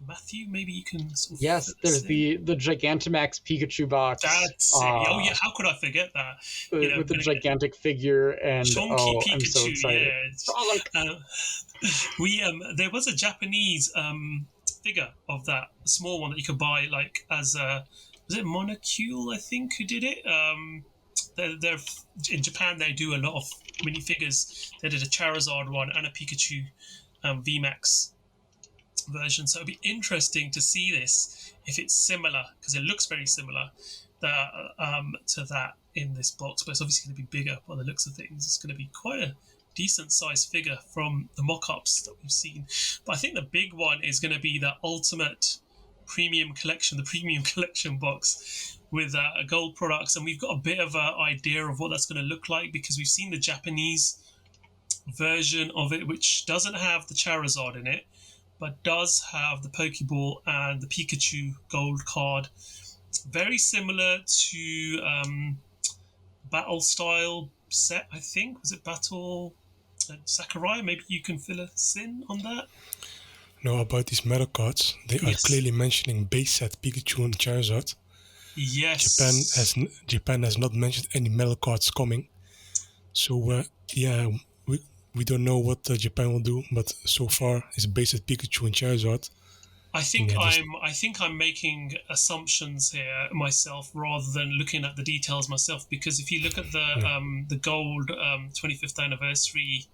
Matthew, maybe you can sort of... Yes, there's the Gigantamax Pikachu box. That's it. Oh yeah, how could I forget that? With the gigantic figure and Chunky Pikachu, I'm so excited. There was a Japanese figure of that, a small one that you could buy as was it Monocule, I think, who did it? They're in Japan. They do a lot of minifigures. They did a Charizard one and a Pikachu VMAX version. So it'd be interesting to see this if it's similar, because it looks very similar to that in this box, but it's obviously going to be bigger by the looks of things. It's going to be quite a decent sized figure from the mock-ups that we've seen. But I think the big one is going to be the ultimate premium collection, the premium collection box with gold products, and we've got a bit of an idea of what that's going to look like because we've seen the Japanese version of it, which doesn't have the Charizard in it, but does have the Pokeball and the Pikachu gold card. Very similar to battle style set, I think. Was it battle Zakariya? Maybe you can fill us in on that. No, about these metal cards, they are clearly mentioning base set Pikachu and Charizard. Yes. Japan has not mentioned any metal cards coming. So we don't know what Japan will do, but so far it's base set Pikachu and Charizard. I think I'm making assumptions here myself rather than looking at the details myself, because if you look at the gold 25th anniversary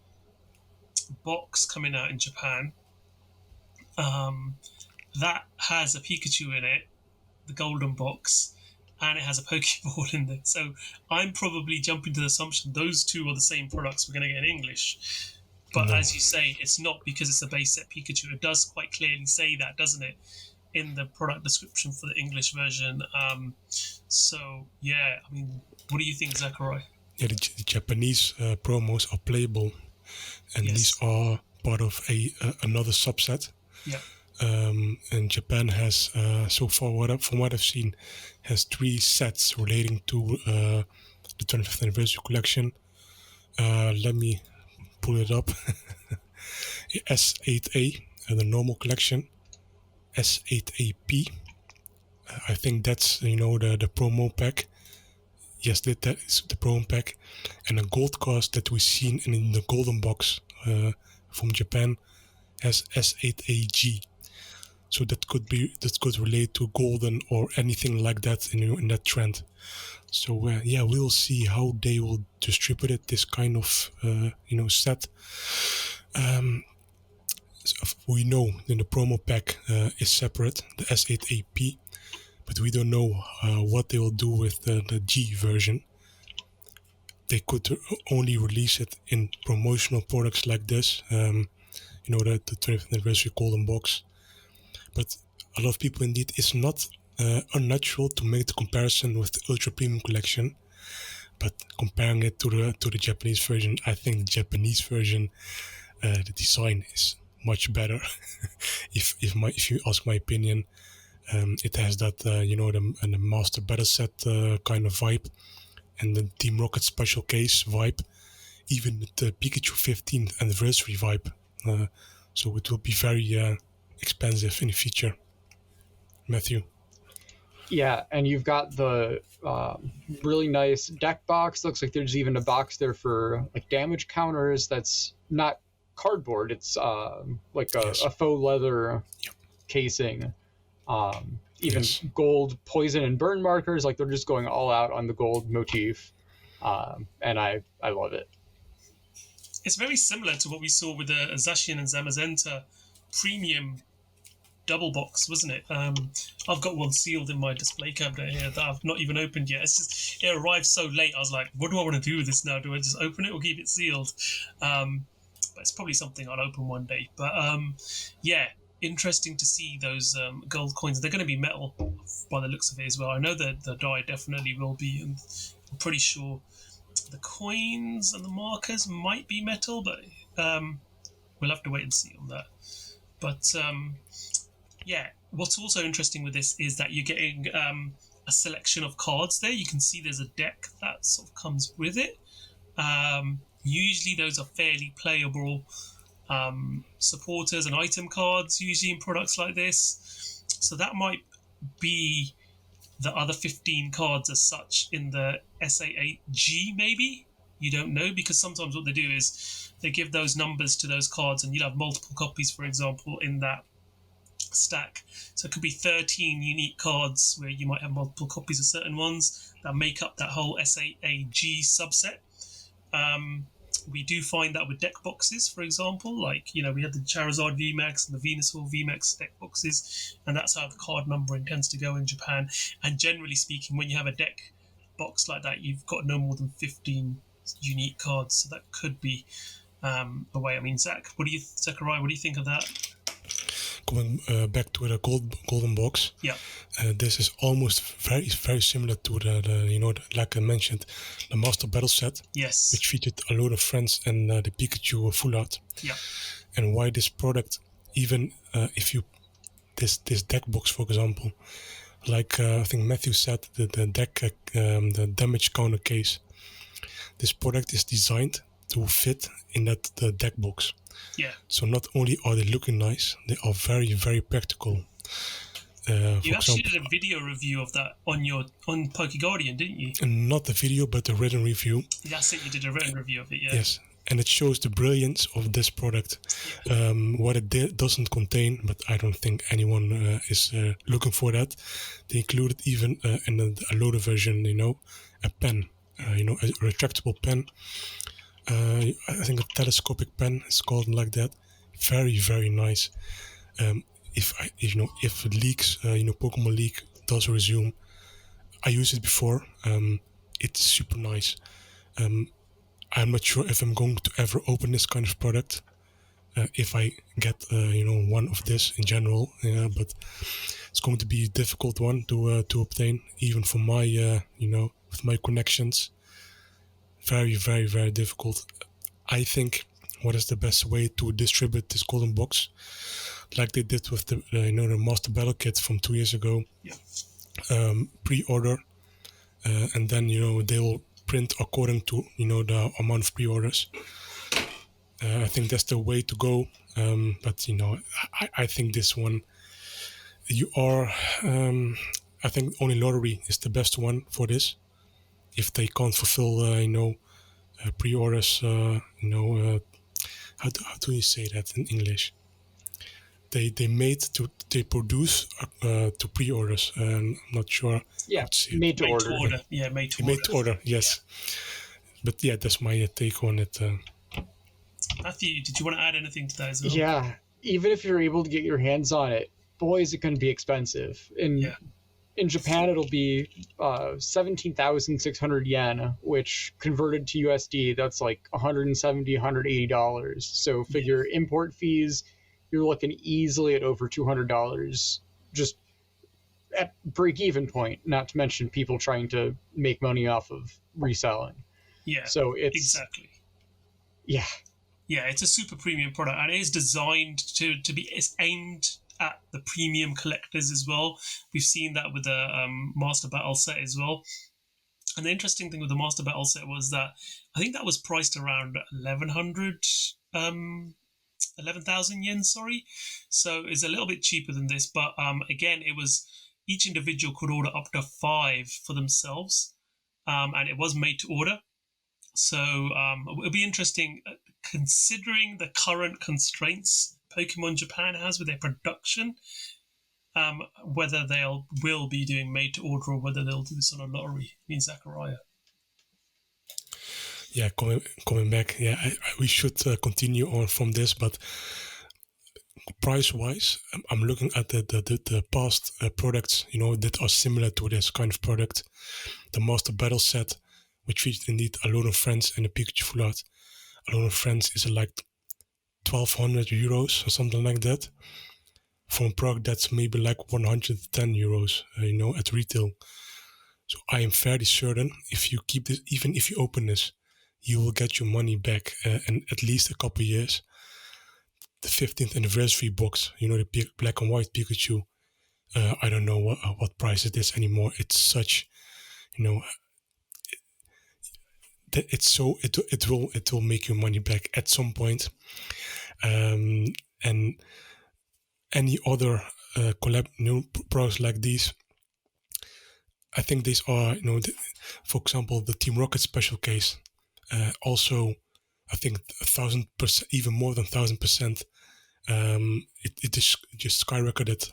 box coming out in Japan, that has a Pikachu in it, the golden box, and it has a Pokeball in there. So I'm probably jumping to the assumption those two are the same products we're going to get in English. But as you say, it's not, because it's a base set Pikachu. It does quite clearly say that, doesn't it, in the product description for the English version. So, yeah, I mean, what do you think, Zakariya? Yeah, the Japanese promos are playable, and these are part of another subset. Yeah. And Japan has, so far, from what I've seen, has 3 sets relating to the 25th anniversary collection. Let me pull it up. S8A, the normal collection. S8AP. I think that's, the promo pack. Yes, that is the promo pack. And a gold card that we've seen in the golden box from Japan has S8AG. So that could relate to golden or anything like that in that trend. So we'll see how they will distribute it. This kind of set. We know that the promo pack is separate, the S8AP, but we don't know what they will do with the G version. They could only release it in promotional products like this, the 20th anniversary golden box. But a lot of people, indeed, it's not unnatural to make the comparison with the Ultra Premium collection. But comparing it to the Japanese version, I think the Japanese version, the design is much better. if you ask my opinion, it has that the Master Battle Set kind of vibe, and the Team Rocket Special Case vibe, even the Pikachu 15th anniversary vibe. So it will be very expensive in the future. Matthew. Yeah, and you've got the really nice deck box. Looks like there's even a box there for like damage counters. That's not cardboard. It's like a faux leather casing. Even gold poison and burn markers. Like, they're just going all out on the gold motif, and I love it. It's very similar to what we saw with the Zacian and Zamazenta premium double box, wasn't it? I've got one sealed in my display cabinet here that I've not even opened yet. It's just, it arrived so late. I was like, what do I want to do with this now? Do I just open it or keep it sealed? But it's probably something I'll open one day. But interesting to see those gold coins. They're going to be metal by the looks of it as well. I know that the die definitely will be, and I'm pretty sure the coins and the markers might be metal, but we'll have to wait and see on that. But what's also interesting with this is that you're getting a selection of cards there. You can see there's a deck that sort of comes with it. Usually those are fairly playable supporters and item cards, usually in products like this. So that might be the other 15 cards as such in the SA8G, maybe? You don't know, because sometimes what they do is they give those numbers to those cards, and you'll have multiple copies, for example, in that stack. So it could be 13 unique cards where you might have multiple copies of certain ones that make up that whole SAAG subset. We do find that with deck boxes, for example, like, we had the Charizard VMAX and the Venusaur VMAX deck boxes, and that's how the card numbering tends to go in Japan. And generally speaking, when you have a deck box like that, you've got no more than 15 unique cards, so that could be the way. I mean, Zakariya, what do you think of that? Coming back to the golden box, this is almost very, very similar to the like I mentioned, the Master Battle set, yes, which featured a lot of friends and the Pikachu full art. Yeah. And why this product, even if you this deck box, for example, like I think Matthew said, the deck the damage counter case, this product is designed to fit in the deck box. Yeah. So not only are they looking nice, they are very, very practical. You actually did a video review of that on PokeGuardian, didn't you? And not the video, but the written review. That's it. You did a written review of it, yeah. Yes, and it shows the brilliance of this product. Yeah. What it doesn't contain, but I don't think anyone is looking for that. They included even in a loader version, a pen, a retractable pen. I think a telescopic pen is called like that. Very, very nice. If it leaks, Pokemon League does resume. I used it before. It's super nice. I'm not sure if I'm going to ever open this kind of product. If I get, one of this in general, but it's going to be a difficult one to obtain, even for my, with my connections. Very, very, very difficult. I think what is the best way to distribute this golden box, like they did with the Master Battle kit from 2 years ago. Yeah. Pre-order, and then they will print according to the amount of pre-orders. I think that's the way to go. But I think this one, I think only lottery is the best one for this. If they can't fulfill, pre-orders, how do you say that in English? They produce to pre-orders. I'm not sure. Yeah, made to order. Yeah, made to order. Yes, yeah. But yeah, that's my take on it. Matthew, did you want to add anything to that as well? Yeah, even if you're able to get your hands on it, boy, is it going to be expensive. In Japan, it'll be 17,600 yen, which converted to USD, that's like $170, $180. So figure import fees, you're looking easily at over $200 just at break-even point, not to mention people trying to make money off of reselling. Yeah, so it's exactly. Yeah. Yeah, it's a super premium product, and it is designed it's aimed at the premium collectors as well. We've seen that with the Master Battle set as well. And the interesting thing with the Master Battle set was that I think that was priced around 11,000 yen, sorry. So it's a little bit cheaper than this, but again, it was each individual could order up to 5 for themselves, and it was made to order. So it'll be interesting, considering the current constraints Pokemon Japan has with their production, whether will be doing made to order or whether they'll do this on a lottery. I mean, Zakariya. Yeah, coming back. Yeah, we should continue on from this, but price-wise, I'm looking at the past products, that are similar to this kind of product. The Master Battle set, which featured indeed a lot of friends and a Pikachu full art. A lot of friends is like 1,200 euros or something like that. For a product that's maybe like 110 euros, at retail. So I am fairly certain if you keep this, even if you open this, you will get your money back in at least a couple of years. The 15th anniversary box, the black and white Pikachu. I don't know what price it is anymore. It's such, it's so it will make your money back at some point. And any other collab products like these, I think these are, for example, the Team Rocket special case. Also, I think 1,000%, even more than 1,000%. It is just skyrocketed.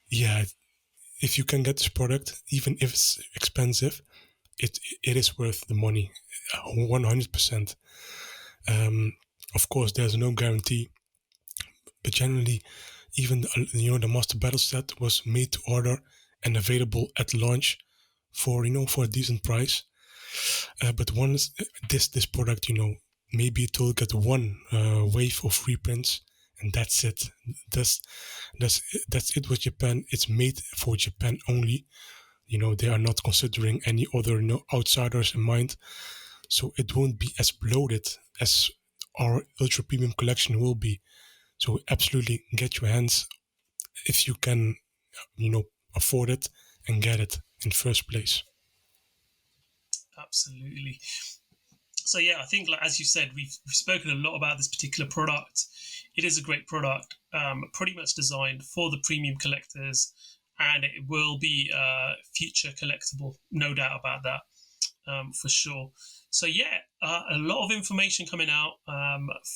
Yeah, if you can get this product, even if it's expensive, it is worth the money, 100%. Of course, there's no guarantee, but generally, even the Master Battle set was made to order and available at launch for a decent price. But once this product, maybe it will get one wave of reprints, and that's it. That's it with Japan. It's made for Japan only. They are not considering any other outsiders in mind, so it won't be as bloated as our ultra premium collection will be. So absolutely get your hands, if you can, afford it, and get it in first place. Absolutely. So yeah, I think, as you said, we've spoken a lot about this particular product. It is a great product, pretty much designed for the premium collectors, and it will be future collectible, no doubt about that, for sure. So yeah, a lot of information coming out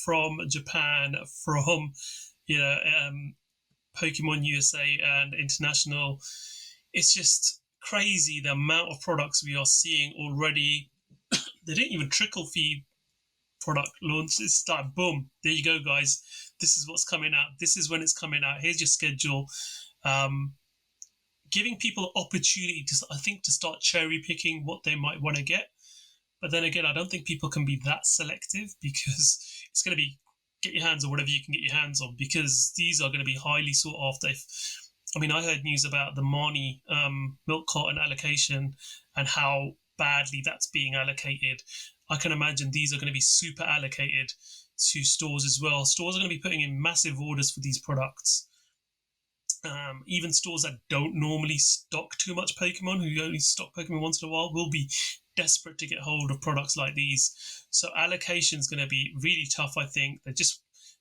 from Japan, from Pokemon USA and international. It's just crazy the amount of products we are seeing already. They didn't even trickle feed product launch. It's like, boom, there you go, guys. This is what's coming out. This is when it's coming out. Here's your schedule. Giving people opportunity to start cherry picking what they might want to get. But then again, I don't think people can be that selective, because it's going to be get your hands on whatever you can get your hands on, because these are going to be highly sought after. I heard news about the Marnie milk carton allocation and how badly that's being allocated. I can imagine these are going to be super allocated to stores as well. Stores are going to be putting in massive orders for these products. Even stores that don't normally stock too much Pokemon, who only stock Pokemon once in a while, will be desperate to get hold of products like these. So allocation is going to be really tough, I think.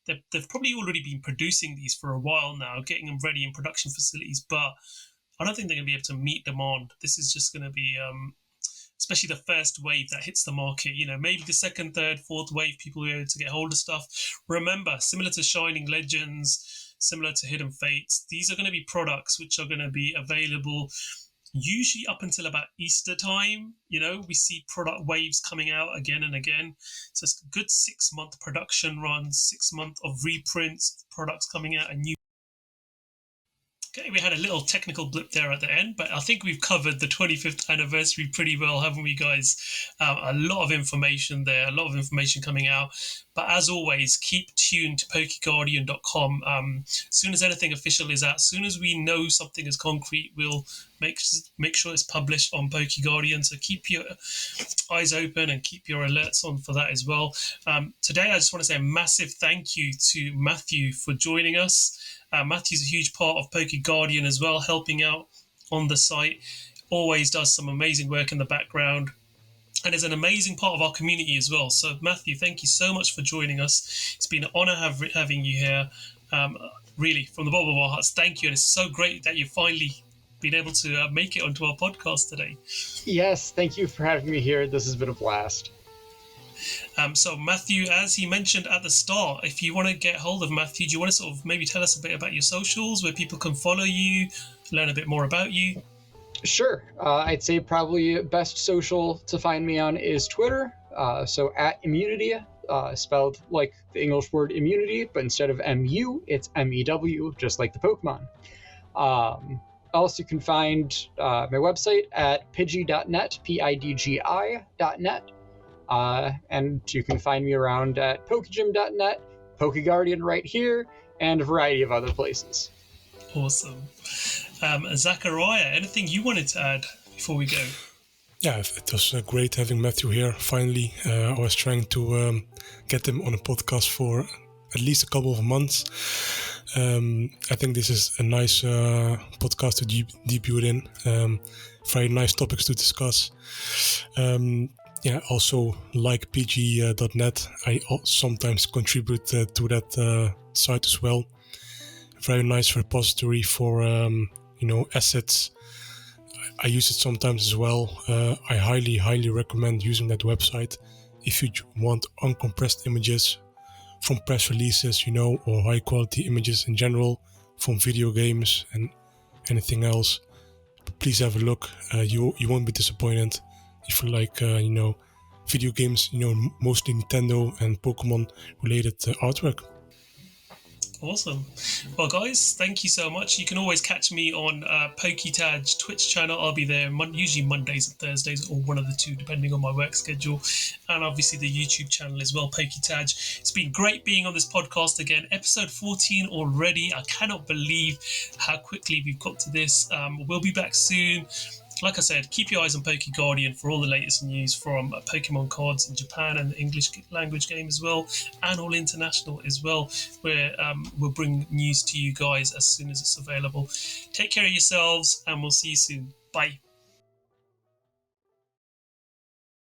They've probably already been producing these for a while now, getting them ready in production facilities, but I don't think they're going to be able to meet demand. This is just going to be, especially the first wave that hits the market, maybe the second, third, fourth wave, people will be able to get hold of stuff. Remember, similar to Shining Legends, similar to Hidden Fates, these are going to be products which are going to be available usually up until about Easter time. We see product waves coming out again and again. So it's a good 6-month production run, 6 months of reprints, products coming out, and new. Okay, we had a little technical blip there at the end, but I think we've covered the 25th anniversary pretty well, haven't we, guys? A lot of information there, a lot of information coming out. But as always, keep tuned to PokeGuardian.com. As soon as anything official is out, as soon as we know something is concrete, we'll make sure it's published on PokeGuardian. So keep your eyes open and keep your alerts on for that as well. Today, I just want to say a massive thank you to Matthew for joining us. Matthew's a huge part of PokeGuardian as well, helping out on the site. Always does some amazing work in the background, and is an amazing part of our community as well. So, Matthew, thank you so much for joining us. It's been an honor having you here. Really, from the bottom of our hearts, thank you. And it's so great that you've finally been able to make it onto our podcast today. Yes, thank you for having me here. This has been a blast. So Matthew, as he mentioned at the start, if you want to get hold of Matthew, do you want to sort of maybe tell us a bit about your socials, where people can follow you, learn a bit more about you? Sure. I'd say probably best social to find me on is Twitter. So at immewnity, spelled like the English word immunity, but instead of MU, it's MEW, just like the Pokemon. Also, you can find my website at pidgey.net, PIDGI.net. And you can find me around at pokegym.net, PokeGuardian right here, and a variety of other places. Awesome. Zakariya, anything you wanted to add before we go? Yeah, it was great having Matthew here. Finally, I was trying to get him on a podcast for at least a couple of months. I think this is a nice podcast to debut in. Very nice topics to discuss. Also like pg.net. I sometimes contribute to that site as well. Very nice repository for assets. I use it sometimes as well. I highly recommend using that website if you want uncompressed images from press releases, or high quality images in general from video games and anything else. Please have a look. You won't be disappointed. if you like, video games, mostly Nintendo and Pokemon related artwork. Awesome. Well, guys, thank you so much. You can always catch me on PokéTaj Twitch channel. I'll be there usually Mondays and Thursdays, or one of the two, depending on my work schedule. And obviously the YouTube channel as well, PokéTaj. It's been great being on this podcast again. Episode 14 already. I cannot believe how quickly we've got to this. We'll be back soon. Like I said, keep your eyes on PokeGuardian for all the latest news from Pokemon cards in Japan and the English language game as well, and all international as well, where we'll bring news to you guys as soon as it's available. Take care of yourselves, and we'll see you soon. Bye.